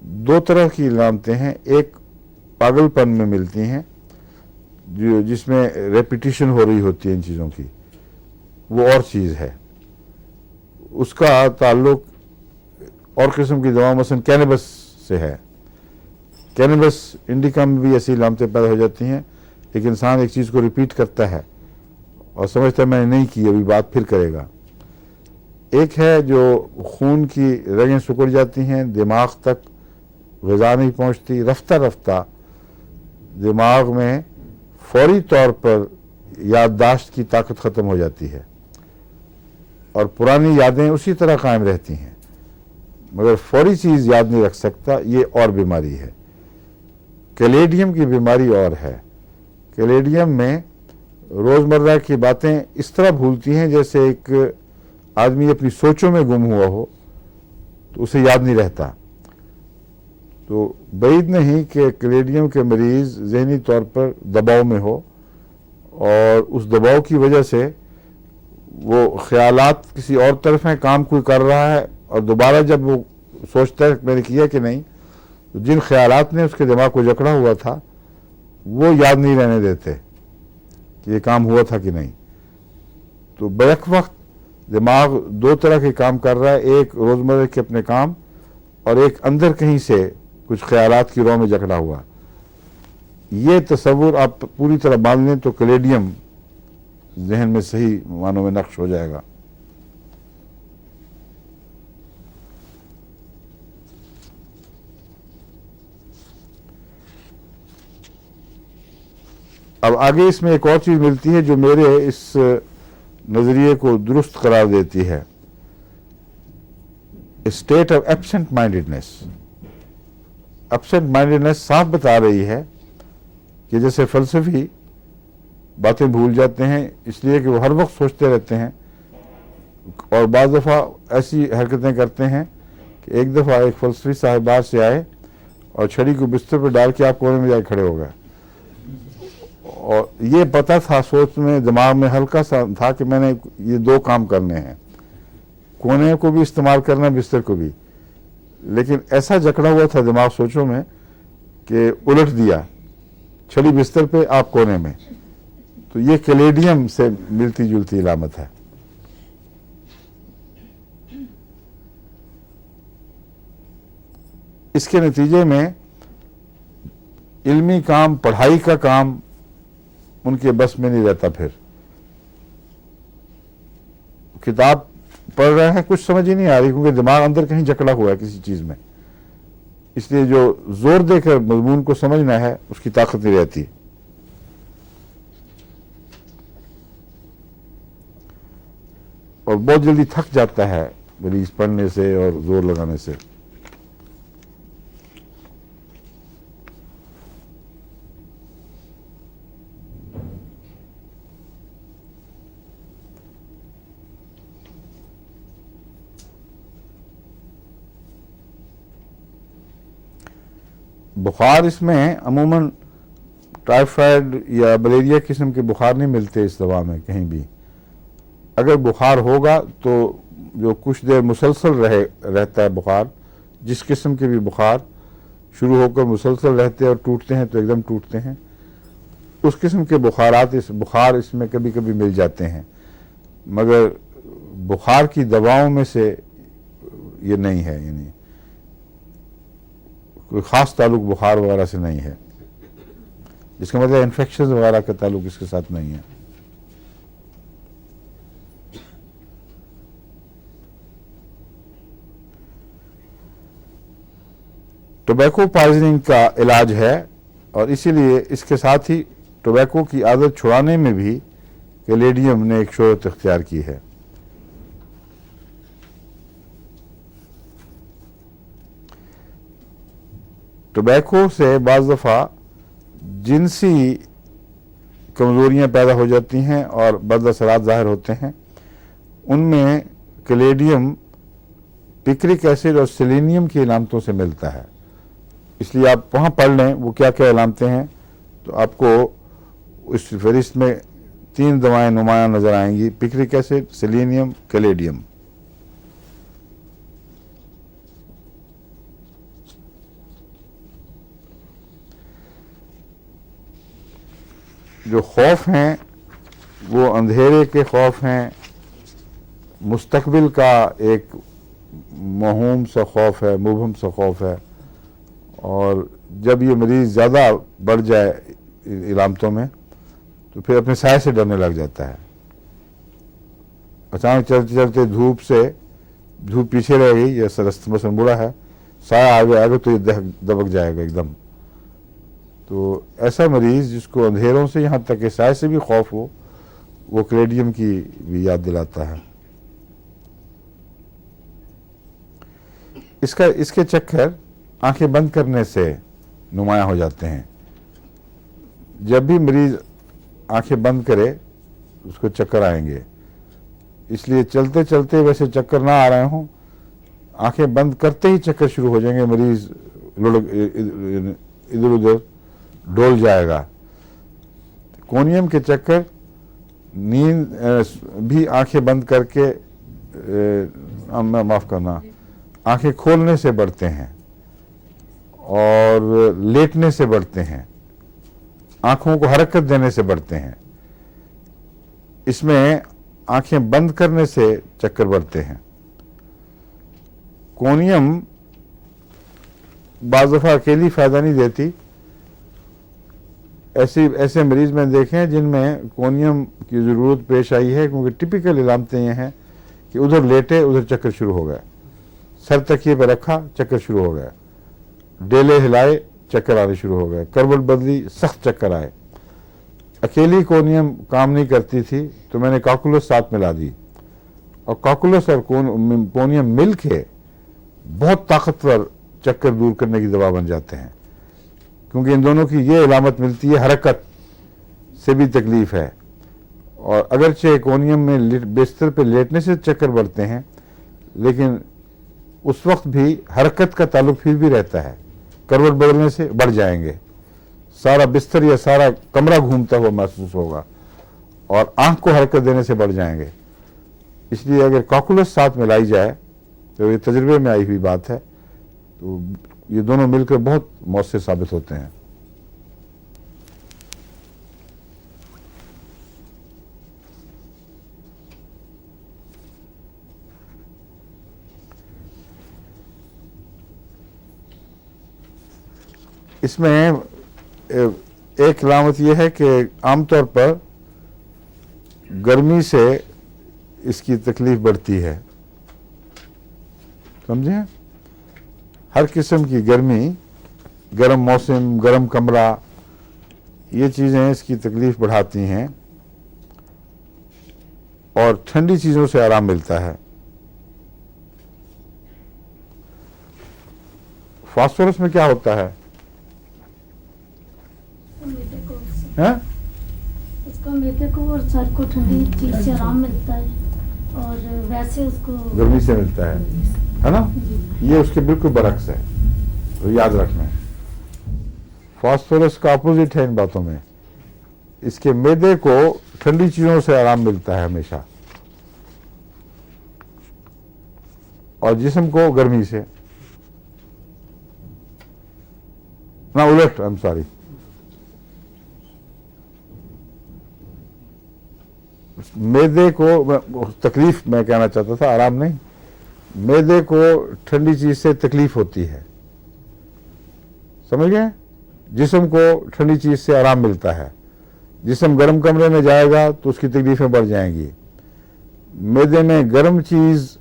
दो तरह की इलामतें हैं, एक पागलपन में मिलती हैं जिसमें रेपिटिशन हो रही होती है इन चीज़ों की, वो और चीज़ है। उसका ताल्लुक और किस्म की दवा मसलन कैनबस से है। कैनबस इंडिका में भी ऐसी इलामतें पैदा हो जाती हैं। एक इंसान एक चीज़ को रिपीट करता है और समझता है मैंने नहीं की, अभी बात फिर करेगा। एक है जो खून की रगें सिकुड़ जाती हैं, दिमाग तक ग़िज़ा नहीं पहुंचती, रफ्ता रफ्ता दिमाग में फौरी तौर पर याददाश्त की ताकत ख़त्म हो जाती है और पुरानी यादें उसी तरह कायम रहती हैं, मगर फौरी चीज़ याद नहीं रख सकता। ये और बीमारी है। कैलेडियम की बीमारी और है। कैलेडियम में रोज़मर्रा की बातें इस तरह भूलती हैं जैसे एक आदमी अपनी सोचों में गुम हुआ हो तो उसे याद नहीं रहता। तो बैद नहीं कि कैलेडियम के मरीज़ ज़हनी तौर पर दबाव में हो और उस दबाव की वजह से वो ख्यालात किसी और तरफ हैं, काम कोई कर रहा है और दोबारा जब वो सोचता है मैंने किया कि नहीं, तो जिन ख्यालात ने उसके दिमाग को जकड़ा हुआ था वो याद नहीं रहने देते। कि ये काम हुआ था कि नहीं। तो बैक वक्त दिमाग दो तरह के काम कर रहा है, एक रोज़मर्रा के अपने काम और एक अंदर कहीं से कुछ ख्यालात की रौ में जकड़ा हुआ। ये तस्वुर आप पूरी तरह बांध लें तो कलेडियम जहन में सही मानों में नक्श हो जाएगा। अब आगे इसमें एक और चीज मिलती है जो मेरे इस नजरिए को दुरुस्त करार देती है, state of absent mindedness. Absent mindedness साफ बता रही है कि जैसे फलसफी बातें भूल जाते हैं इसलिए कि वो हर वक्त सोचते रहते हैं, और बाज़ दफ़ा ऐसी हरकतें करते हैं कि एक दफ़ा एक फलसफी साहब बाहर से आए और छड़ी को बिस्तर पर डाल के आप कोने में जाके खड़े हो गए, और ये पता था, सोच में दिमाग में हल्का सा था कि मैंने ये दो काम करने हैं, कोने को भी इस्तेमाल करना, बिस्तर को भी। लेकिन ऐसा जकड़ा हुआ था दिमाग सोचों में कि उलट दिया, छड़ी बिस्तर पे आप कोने में। तो ये कैलेडियम से मिलती जुलती इलामत है। इसके नतीजे में इल्मी काम, पढ़ाई का काम उनके बस में नहीं रहता। फिर किताब पढ़ रहे हैं, कुछ समझ ही नहीं आ रही क्योंकि दिमाग अंदर कहीं जकड़ा हुआ है किसी चीज में, इसलिए जो जोर देकर मजमून को समझना है उसकी ताकत नहीं रहती। और बहुत जल्दी थक जाता है मरीज पढ़ने से और जोर लगाने से। बुखार इसमें अमूमन टाइफाइड या मलेरिया किस्म के बुखार नहीं मिलते इस दवा में कहीं भी। अगर बुखार होगा तो जो कुछ देर मुसलसल रहता है बुखार, जिस किस्म के भी बुखार शुरू होकर मुसलसल रहते हैं और टूटते हैं तो एकदम टूटते हैं, उस किस्म के बुखार इसमें कभी कभी मिल जाते हैं, मगर बुखार की दवाओं में से ये नहीं है, यानी कोई ख़ास ताल्लुक बुखार वगैरह से नहीं है, जिसका मतलब इन्फेक्शन वगैरह का ताल्लुक इसके साथ नहीं है। टोबैको पॉइजनिंग का इलाज है और इसीलिए इसके साथ ही टोबैको की आदत छुड़ाने में भी कैलेडियम ने एक शोहरत इख्तियार की है। टोबैको से बाज़ दफ़ा जिनसी कमज़ोरियाँ पैदा हो जाती हैं और बद असरात ज़ाहिर होते हैं। उनमें कैलेडियम पिक्रिक एसिड और सेलेनियम की इलामतों से मिलता है, इसलिए आप वहाँ पढ़ लें वो क्या क्या इलामतें हैं, तो आपको इस फहरिस्त में 3 दवाएं नुमायां नज़र आएंगी, पिक्रिक एसिड, सेलेनियम, कैलेडियम। जो खौफ हैं वो अंधेरे के खौफ हैं, मुस्तकबिल का एक महूम सा खौफ है, मुबहम सा खौफ है, और जब ये मरीज़ ज़्यादा बढ़ जाए इलामतों में तो फिर अपने साय से डरने लग जाता है। अचानक चलते चलते धूप पीछे रह गई या रास्ता मसलन बुरा है, साया आगे आगे तो ये दबक जाएगा एकदम। तो ऐसा मरीज़ जिसको अंधेरों से यहाँ तक कि साय से भी खौफ हो, वो कैलेडियम की भी याद दिलाता है। इसके चक्कर आंखें बंद करने से नुमायां हो जाते हैं। जब भी मरीज आंखें बंद करे उसको चक्कर आएंगे, इसलिए चलते चलते वैसे चक्कर ना आ रहे हों, आंखें बंद करते ही चक्कर शुरू हो जाएंगे, मरीज इधर उधर डोल जाएगा। कोनियम के चक्कर नींद भी आंखें बंद करके माफ़ करना, आंखें खोलने से बढ़ते हैं और लेटने से बढ़ते हैं, आंखों को हरकत देने से बढ़ते हैं। इसमें आंखें बंद करने से चक्कर बढ़ते हैं। कोनियम बाज़ दफ़ा अकेली फ़ायदा नहीं देती। ऐसे मरीज में देखे हैं जिनमें कोनियम की ज़रूरत पेश आई है, क्योंकि टिपिकल इलामतें ये हैं कि उधर लेटे उधर चक्कर शुरू हो गए, सर तकिए पर रखा चक्कर शुरू हो गए, डेले हिलाए चक्कर आने शुरू हो गए, करवट बदली सख्त चक्कर आए। अकेली कोनियम काम नहीं करती थी तो मैंने कैलकुलस साथ मिला दी, और कैलकुलस और कोनियम मिल के बहुत ताकतवर चक्कर दूर करने की दवा बन जाते हैं, क्योंकि इन दोनों की ये इलामत मिलती है, हरकत से भी तकलीफ है। और अगरचे कोनियम में बिस्तर पे लेटने से चक्कर बढ़ते हैं, लेकिन उस वक्त भी हरकत का ताल्लुक फिर भी रहता है, करवट बदलने से बढ़ जाएंगे, सारा बिस्तर या सारा कमरा घूमता हुआ महसूस होगा, और आंख को हरकत देने से बढ़ जाएंगे। इसलिए अगर कैलकुलस साथ मिलाई जाए तो ये तजुर्बे में आई हुई बात है, तो ये दोनों मिलकर बहुत मौसर साबित होते हैं। इसमें एक अलामत यह है कि आमतौर पर गर्मी से इसकी तकलीफ बढ़ती है, समझे? हर किस्म की गर्मी, गर्म मौसम, गर्म कमरा, ये चीज़ें इसकी तकलीफ बढ़ाती हैं, और ठंडी चीज़ों से आराम मिलता है। फास्फोरस में क्या होता है? हैं? उसको मैदे को और सर को ठंडी चीज से आराम मिलता है, और वैसे उसको गर्मी से मिलता है ना? ये उसके बिल्कुल बरक्स है, तो याद रखना। फास्फोरस का अपोजिट है इन बातों में। इसके मैदे को ठंडी चीजों से आराम मिलता है हमेशा, और जिस्म को गर्मी से, ना उलट, आई एम सॉरी, मैदे को तकलीफ मैं कहना चाहता था, आराम नहीं। मैदे को ठंडी चीज से तकलीफ होती है, समझ गए? जिस्म को ठंडी चीज से आराम मिलता है। जिस्म गर्म कमरे में जाएगा तो उसकी तकलीफें बढ़ जाएंगी, मैदे में गर्म चीज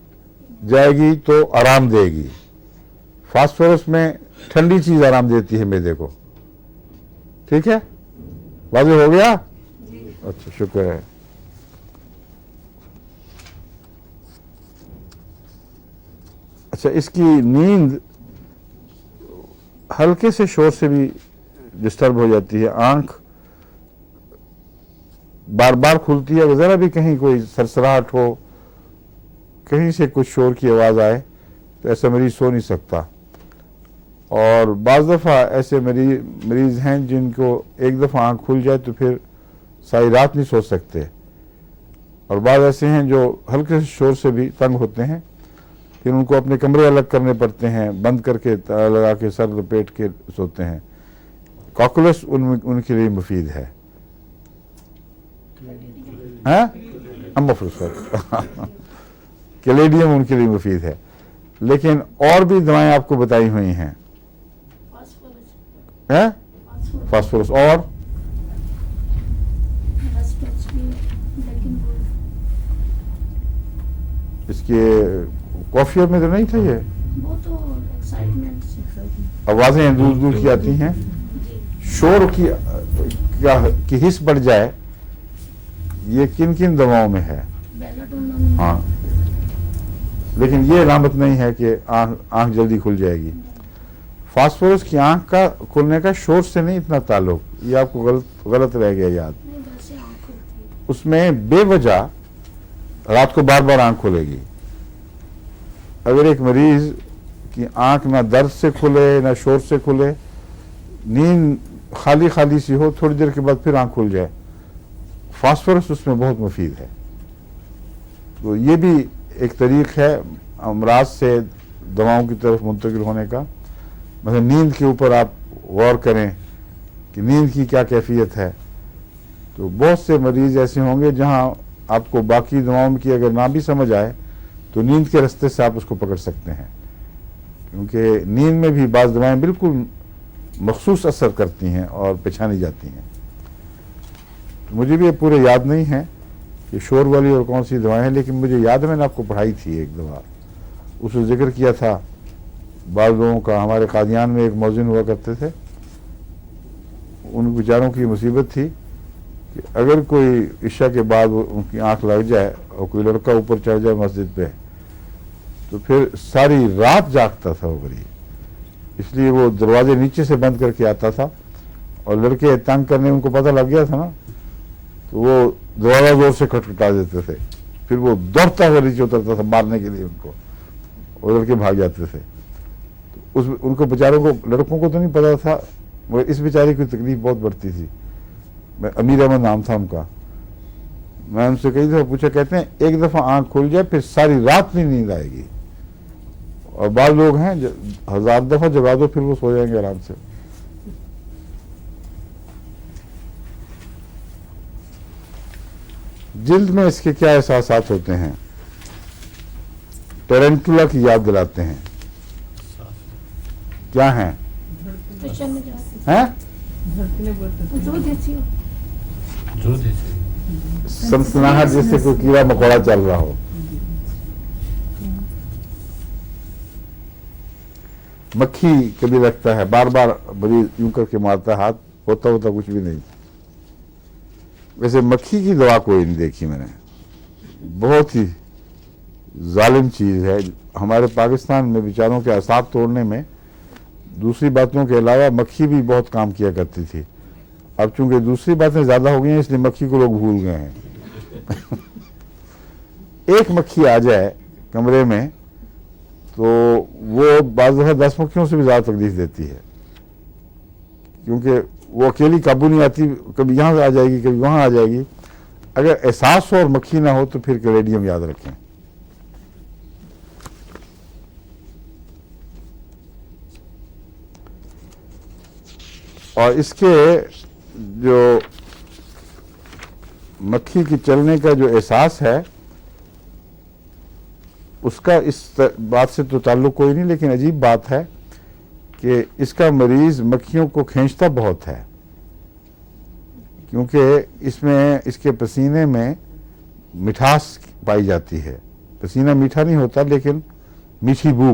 जाएगी तो आराम देगी। फास्फोरस में ठंडी चीज आराम देती है मैदे को। ठीक है, वाज़ेह हो गया? अच्छा, शुक्र है। अच्छा, इसकी नींद हल्के से शोर से भी डिस्टर्ब हो जाती है। आंख बार बार खुलती है, अगर जरा भी कहीं कोई सरसराहट हो, कहीं से कुछ शोर की आवाज आए, तो ऐसा मरीज सो नहीं सकता। और बाज़ दफ़ा ऐसे मरीज हैं जिनको एक दफ़ा आंख खुल जाए तो फिर सारी रात नहीं सो सकते, और बाद ऐसे हैं जो हल्के से शोर से भी तंग होते हैं, फिर उनको अपने कमरे अलग करने पड़ते हैं, बंद करके ताला लगा के सर लपेट के सोते हैं। कैलकुलस उनके लिए मुफीद है। कैलेडियम उनके लिए मुफीद है, लेकिन और भी दवाएं आपको बताई हुई हैं। फास्फोरस और इसके कॉफियों में तो नहीं था ये? वो तो एक्साइटमेंट से आवाजें दूर दूर की आती हैं, शोर की हिस्स बढ़ जाए, ये किन किन दवाओं में है? हाँ, लेकिन ये अलामत नहीं है कि आंख जल्दी खुल जाएगी। फास्फोरस की आंख का खुलने का शोर से नहीं इतना ताल्लुक, ये आपको गलत रह गया याद। उसमें बेवजह रात को बार बार आंख खुलेगी। अगर एक मरीज की आंख ना दर्द से खुले ना शोर से खुले, नींद खाली खाली सी हो, थोड़ी देर के बाद फिर आंख खुल जाए, फास्फोरस उसमें बहुत मुफीद है। तो ये भी एक तरीक है अमराज से दवाओं की तरफ मुंतकिल होने का। मतलब नींद के ऊपर आप गौर करें कि नींद की क्या कैफियत है। तो बहुत से मरीज ऐसे होंगे जहां आपको बाकी दवाओं की अगर ना भी समझ आए तो नींद के रास्ते से आप उसको पकड़ सकते हैं, क्योंकि नींद में भी बाज़ दवाएं बिल्कुल मखसूस असर करती हैं और पहचानी जाती हैं। तो मुझे भी ये पूरे याद नहीं है कि शोर वाली और कौन सी दवाएं हैं, लेकिन मुझे याद है मैंने आपको पढ़ाई थी एक दवा, उसमें जिक्र किया था बाज़ लोगों का। हमारे कादियान में एक मौज़िन हुआ करते थे, उन बेचारों की मुसीबत थी कि अगर कोई इशा के बाद उनकी आंख लग जाए और कोई लड़का ऊपर चढ़ जाए मस्जिद पे, तो फिर सारी रात जागता था वो गरीब। इसलिए वो दरवाजे नीचे से बंद करके आता था, और लड़के तंग करने उनको पता लग गया था ना, तो वो दरवाजा जोर से खटखटा देते थे, फिर वो दौड़ता हुआ नीचे उतरता था मारने के लिए उनको, और लड़के भाग जाते थे। तो उनको बेचारों को, लड़कों को तो नहीं पता था, मगर इस बेचारे की तकलीफ बहुत बढ़ती थी। अमीर अहमद नाम था उनका। मैं उनसे कई दफ़ा पूछा, कहते हैं एक दफ़ा आंख खुल जाए फिर सारी रात नहीं नींद आएगी, और बाद लोग हैं 1000 दफ़ा जगा दो फिर वो सो जाएंगे आराम से। जिल्द में इसके क्या एहसासात होते हैं? टेरेंटुला की याद दिलाते हैं। क्या हैं? हैं? सनसनाहट, जैसे कोई कीड़ा मकोड़ा चल रहा हो। मक्खी कभी लगता है, बार बार मरीज यूं करके मारता है, हाथ होता होता कुछ भी नहीं। वैसे मक्खी की दवा कोई नहीं देखी मैंने, बहुत ही जालिम चीज़ है। हमारे पाकिस्तान में बेचारों के असाब तोड़ने में दूसरी बातों के अलावा मक्खी भी बहुत काम किया करती थी। अब चूंकि दूसरी बातें ज़्यादा हो गई हैं, इसलिए मक्खी को लोग भूल गए हैं। एक मक्खी आ जाए कमरे में तो वो बाज़ दफ़ा 10 मक्खियों से भी ज़्यादा तकलीफ देती है, क्योंकि वो अकेली काबू नहीं आती, कभी यहाँ आ जाएगी कभी वहाँ आ जाएगी। अगर एहसास हो और मक्खी ना हो तो फिर कैलेडियम याद रखें। और इसके जो मक्खी की चलने का जो एहसास है, उसका इस बात से तो ताल्लुक कोई नहीं, लेकिन अजीब बात है कि इसका मरीज़ मक्खियों को खींचता बहुत है, क्योंकि इसमें, इसके पसीने में मिठास पाई जाती है। पसीना मीठा नहीं होता, लेकिन मीठी बू,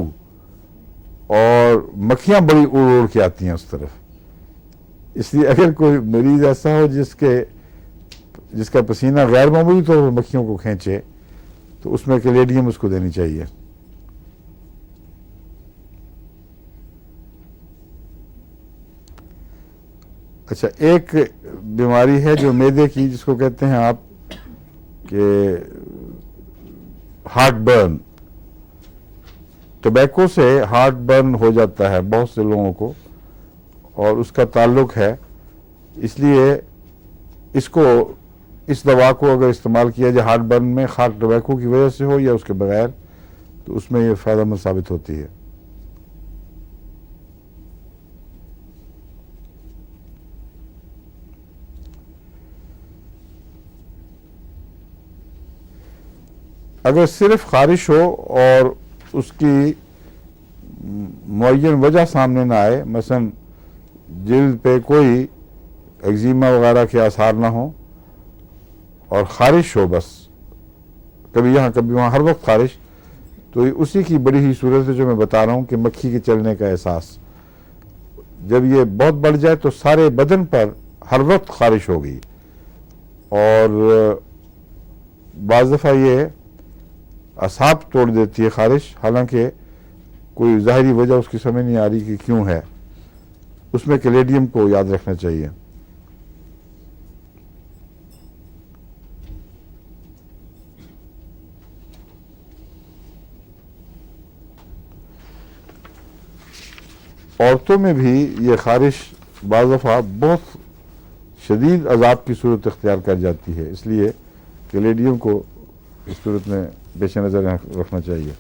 और मक्खियाँ बड़ी उड़ उड़ के आती हैं उस तरफ। इसलिए अगर कोई मरीज़ ऐसा हो जिसका पसीना गैर मामूली तौर पर मक्खियों को खींचे, तो उसमें कैलेडियम उसको देनी चाहिए। अच्छा, एक बीमारी है जो मैदे की, जिसको कहते हैं आप कि हार्ट बर्न। टोबैको से हार्ट बर्न हो जाता है बहुत से लोगों को, और उसका ताल्लुक है, इसलिए इस दवा को अगर इस्तेमाल किया जाए हार्ट बर्न में, खाक टोबैको की वजह से हो या उसके बगैर, तो उसमें ये फ़ायदेमंद साबित होती है। अगर सिर्फ खारिश हो और उसकी मुअय्यन वजह सामने ना आए, मसलन जिल्द पे कोई एक्जिमा वगैरह के आसार ना हो और खारिश हो, बस कभी यहाँ कभी वहाँ, हर वक्त खारिश, तो उसी की बड़ी ही सूरत है जो मैं बता रहा हूँ कि मक्खी के चलने का एहसास। जब ये बहुत बढ़ जाए तो सारे बदन पर हर वक्त खारिश होगी, और बाज़ दफ़ा ये असाब तोड़ देती है खारिश, हालांकि कोई ज़ाहिरी वजह उसकी समझ नहीं आ रही कि क्यों है। उसमें कैलेडियम को याद रखना चाहिए। औरतों में भी ये खारिश बाज़ दफ़ा बहुत शदीद अज़ाब की सूरत इख्तियार कर जाती है, इसलिए कैलेडियम को इस सूरत में पेश नज़र रखना चाहिए।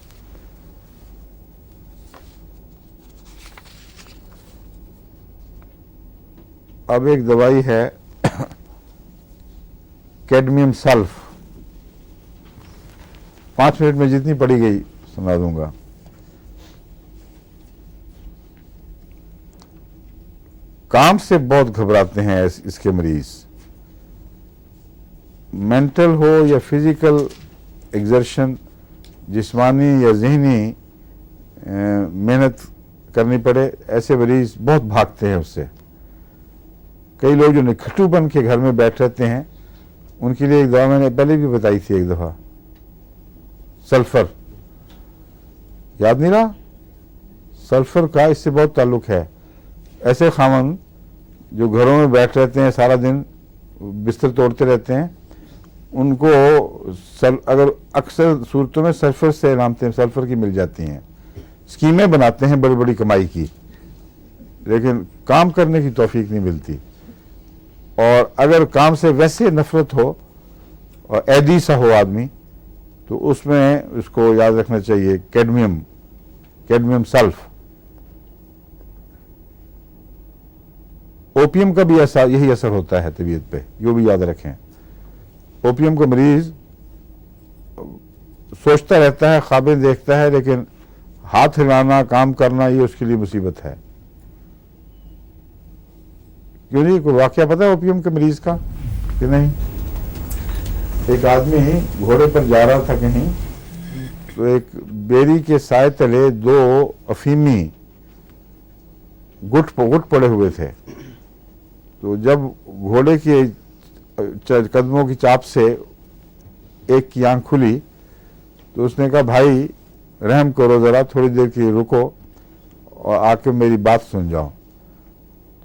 अब एक दवाई है कैडमियम सल्फ, 5 मिनट में जितनी पढ़ी गई सुना दूंगा। काम से बहुत घबराते हैं इसके मरीज, मेंटल हो या फिजिकल एग्जर्शन, जिस्मानी या जहनी मेहनत करनी पड़े, ऐसे मरीज बहुत भागते हैं उससे। कई लोग जो निखटू बन के घर में बैठ रहते हैं, उनके लिए एक दवा मैंने पहले भी बताई थी एक दफा, सल्फर, याद नहीं रहा? सल्फर का इससे बहुत ताल्लुक है। ऐसे खामन जो घरों में बैठ रहते हैं, सारा दिन बिस्तर तोड़ते रहते हैं, उनको अगर अक्सर सूरतों में सल्फर से इलामतें सल्फर की मिल जाती हैं, स्कीमें बनाते हैं बड़ी बड़ी कमाई की, लेकिन काम करने की तौफीक नहीं मिलती। और अगर काम से वैसे नफरत हो और ऐदी सा हो आदमी, तो उसमें उसको याद रखना चाहिए कैडमियम सल्फ। ओपियम का भी यही असर होता है तबीयत पे, यो भी याद रखें। ओपियम का मरीज सोचता रहता है, ख्वाबें देखता है, लेकिन हाथ हिलाना, काम करना, ये उसके लिए मुसीबत है। क्यों नहीं? कोई वाकया पता है ओपियम के मरीज का कि नहीं? एक आदमी घोड़े पर जा रहा था कहीं, तो एक बेरी के साए तले 2 अफीमी गुट पड़े हुए थे। तो जब घोड़े के कदमों की चाप से एक की आंख खुली, तो उसने कहा, भाई रहम करो, जरा थोड़ी देर के लिए रुको और आके मेरी बात सुन जाओ।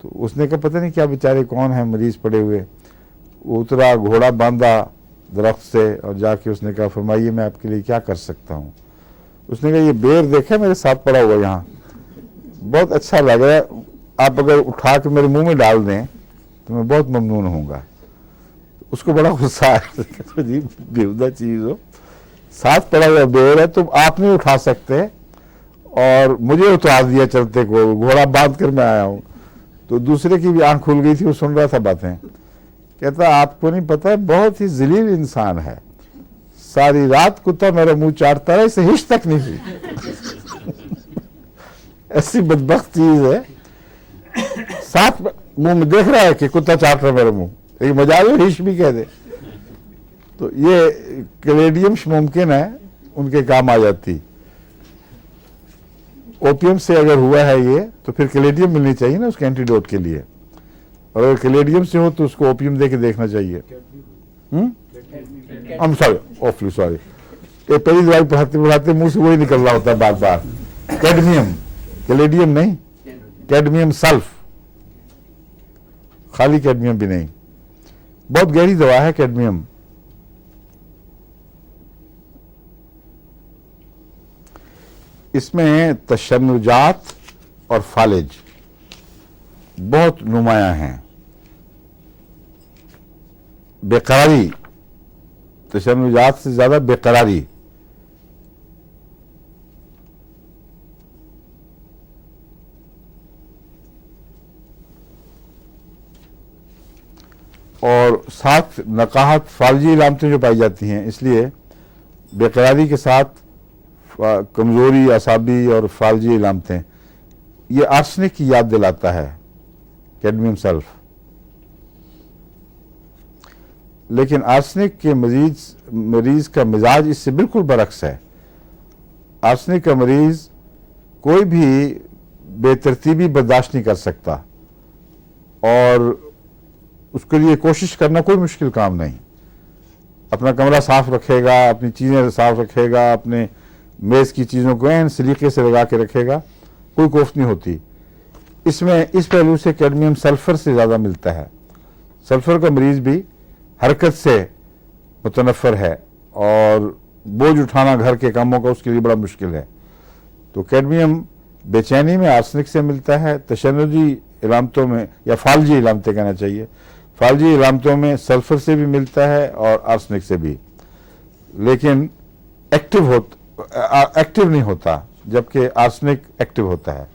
तो उसने कहा, पता नहीं क्या बेचारे कौन है मरीज पड़े हुए। उतरा, घोड़ा बांधा दरख्त से और जाके उसने कहा, फरमाइए मैं आपके लिए क्या कर सकता हूँ। उसने कहा, ये बेर देखा मेरे साथ पड़ा हुआ यहाँ, बहुत अच्छा लग रहा है, आप अगर उठा के मेरे मुंह में डाल दें तो मैं बहुत ममनून होऊंगा। उसको बड़ा गुस्सा आया, जी बेहुदा चीज हो, साथ पड़ा हुआ बेर है, तुम आप नहीं उठा सकते और मुझे उतार दिया चलते को, घोड़ा बांध कर मैं आया हूं। तो दूसरे की भी आंख खुल गई थी, वो सुन रहा था बातें। कहता, आपको नहीं पता, बहुत ही जलील इंसान है, सारी रात कुत्ता मेरा मुंह चाटता रहा, इसे हिच तक नहीं हुई। ऐसी बदबख्त चीज है, साथ मुंह में देख रहा है कि कुत्ता चाट रहा मेरा मुंह, एक मजाक में हिच भी कह दे। तो ये कैलेडियम मुमकिन है उनके काम आ जाती। ओपियम से अगर हुआ है ये, तो फिर कैलेडियम मिलनी चाहिए ना उसके एंटीडोट के लिए, और अगर कैलेडियम से हो तो उसको ओपियम दे के देखना चाहिए। ऑफली सॉरी, ये पहली दवाई पढ़ाते मुंह से वही निकल रहा होता है बार बार। कैडमियम, कैलेडियम नहीं, कैडमियम सल्फ, खाली कैडमियम भी नहीं, बहुत गहरी दवा है कैडमियम। इसमें तशन्नुजात और फालिज बहुत नुमायां हैं। बेकरारी, तशन्नुजात से ज्यादा बेकरारी, और साथ नकाहत, फालजी इलामतें जो पाई जाती हैं, इसलिए बेकरारी के साथ कमजोरी, असाबी और फालजी इलामतें, ये आर्सेनिक की याद दिलाता है कैडमियम सल्फ। लेकिन आर्सेनिक के मरीज का मिजाज इससे बिल्कुल बरक्स है। आर्सेनिक का मरीज कोई भी बेतरतीबी बर्दाश्त नहीं कर सकता और उसके लिए कोशिश करना कोई मुश्किल काम नहीं। अपना कमरा साफ रखेगा, अपनी चीज़ें साफ रखेगा, अपने मेज़ की चीज़ों को एन सलीके से लगा के रखेगा, कोई कोफ्त नहीं होती। इसमें इस पहलू से कैडमियम सल्फर से ज़्यादा मिलता है। सल्फर का मरीज भी हरकत से मुतनफ़र है और बोझ उठाना घर के कामों का उसके लिए बड़ा मुश्किल है। तो कैडमियम बेचैनी में आर्सेनिक से मिलता है, तशन्नुजी इलामतों में, या फालजी इलामतें कहना चाहिए, फालजी इलामतों में सल्फर से भी मिलता है और आर्सेनिक से भी, लेकिन एक्टिव नहीं होता, जबकि आर्सेनिक एक्टिव होता है।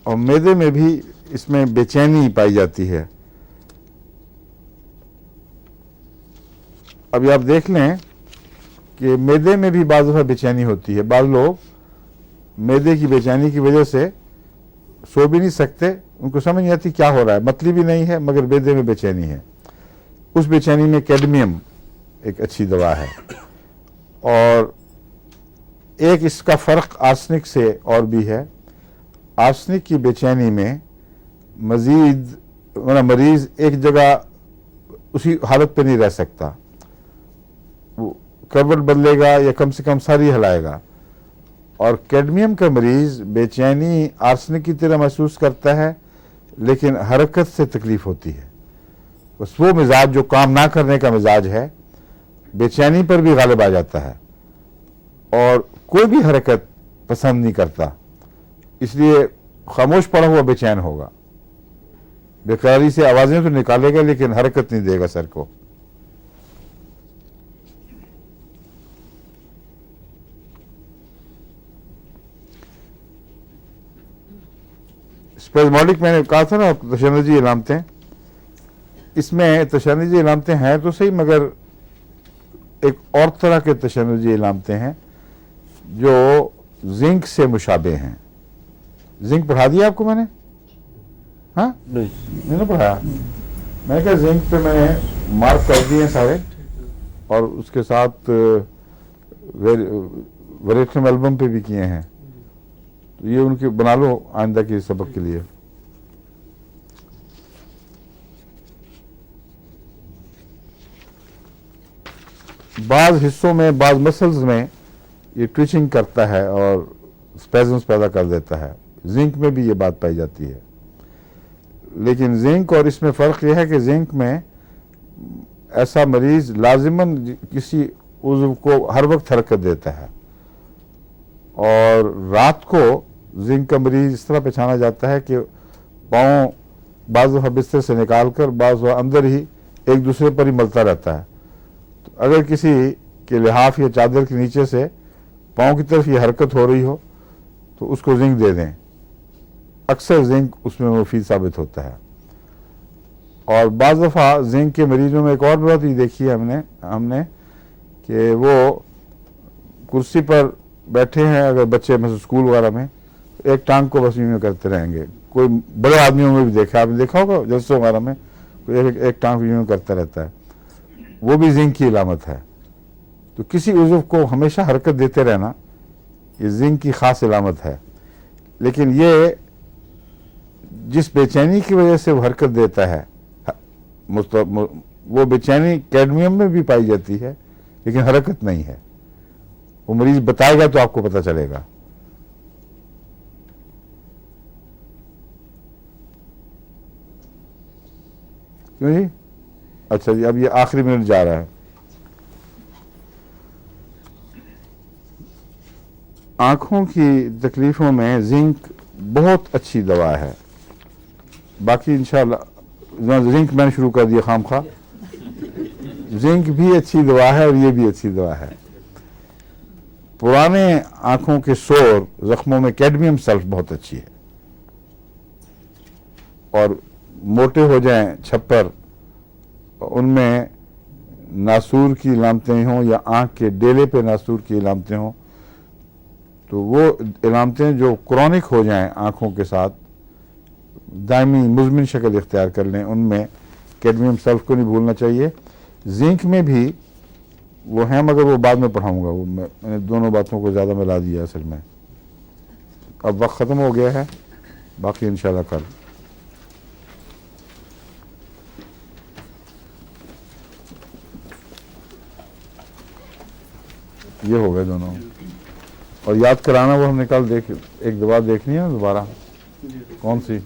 और मैदे में भी इसमें बेचैनी पाई जाती है। अभी आप देख लें कि मैदे में भी बाज़ दफ़ा बेचैनी होती है। बाज़ लोग मैदे की बेचैनी की वजह से सो भी नहीं सकते, उनको समझ नहीं आती क्या हो रहा है, मतली भी नहीं है मगर मैदे में बेचैनी है। उस बेचैनी में कैडमियम एक अच्छी दवा है। और एक इसका फ़र्क आर्सेनिक से और भी है। आर्सेनिक की बेचैनी में मज़ीद मरीज़ एक जगह उसी हालत पे नहीं रह सकता, वो करवट बदलेगा या कम से कम सारी हिलाएगा। और कैडमियम का मरीज़ बेचैनी आर्सेनिक की तरह महसूस करता है लेकिन हरकत से तकलीफ़ होती है। बस वो मिजाज जो काम ना करने का मिजाज है बेचैनी पर भी गालिब आ जाता है और कोई भी हरकत पसंद नहीं करता, इसलिए खामोश पड़ा हुआ बेचैन होगा, बेकरारी से आवाज़ें तो निकालेगा लेकिन हरकत नहीं देगा सर को। स्पेज़मोडिक मैंने कहा था ना तशन्नुजी इलामतें, इसमें तशन्नुजी इलामतें हैं तो सही मगर एक और तरह के तशन्नुजी इलामतें हैं जो जिंक से मुशाबे हैं। जिंक पढ़ा दिया आपको मैंने? हाँ नहीं ना पढ़ाया। मैंने कहा जिंक पे मैंने मार्क कर दिए सारे और उसके साथ वेरिएशन एल्बम पे भी किए हैं, तो ये उनके बना लो आइंदा के सबक के लिए। बाज़ हिस्सों में बाज़ मसल्स में ये ट्विचिंग करता है और स्पेज़म्स पैदा कर देता है। जिंक में भी ये बात पाई जाती है, लेकिन जिंक और इसमें फ़र्क यह है कि जिंक में ऐसा मरीज़ लाजिमन किसी उज़्व को हर वक्त हरकत देता है और रात को जिंक का मरीज़ इस तरह पहचाना जाता है कि पाँव बाज़ दफ़ा बिस्तर से निकाल कर बाज़ दफ़ा अंदर ही एक दूसरे पर ही मलता रहता है। तो अगर किसी के लिहाफ या चादर के नीचे से पाँव की तरफ ये हरकत हो रही हो तो उसको जिंक दे दें, अक्सर जिंक उसमें मुफीद साबित होता है। और बाज़ दफ़ा जिंक के मरीजों में एक और बात ये देखी है हमने कि वो कुर्सी पर बैठे हैं, अगर बच्चे मतलब स्कूल वगैरह में, एक टांग को बस यूं करते रहेंगे। कोई बड़े आदमियों में भी देखा, आपने देखा होगा जलसों वगैरह में कोई एक टांग को यूं करता रहता है, वो भी जिंक की इलामत है। तो किसी उज़्व को हमेशा हरकत देते रहना ये जिंक की ख़ास इलामत है। लेकिन ये जिस बेचैनी की वजह से वो हरकत देता है वो बेचैनी कैडमियम में भी पाई जाती है लेकिन हरकत नहीं है। वो मरीज बताएगा तो आपको पता चलेगा। क्यों जी? अच्छा जी, अब ये आखिरी मिनट जा रहा है। आंखों की तकलीफों में जिंक बहुत अच्छी दवा है। बाकी इंशाल्लाह जिंक मैंने शुरू कर दिया खामखा, जिंक भी अच्छी दवा है और ये भी अच्छी दवा है। पुराने आंखों के सोर जख्मों में कैडमियम सल्फ बहुत अच्छी है। और मोटे हो जाएं छप्पर, उनमें नासूर की इलामतें हों या आंख के डेले पे नासूर की इलामतें हों, तो वो इलामतें जो क्रॉनिक हो जाएं आंखों के साथ, दायमी मुज़मिन शक्ल इख्तियार कर लें, उनमें कैडमियम सल्फ को नहीं भूलना चाहिए। जिंक में भी वो हैं मगर वो बाद में पढ़ाऊँगा, वो मैंने दोनों बातों को ज़्यादा मिला दिया असल में। अब वक्त ख़त्म हो गया है, बाकी इंशाल्लाह कल। ये हो गए दोनों। और याद कराना वो हमने कल एक दवा देखनी है दोबारा। कौन सी?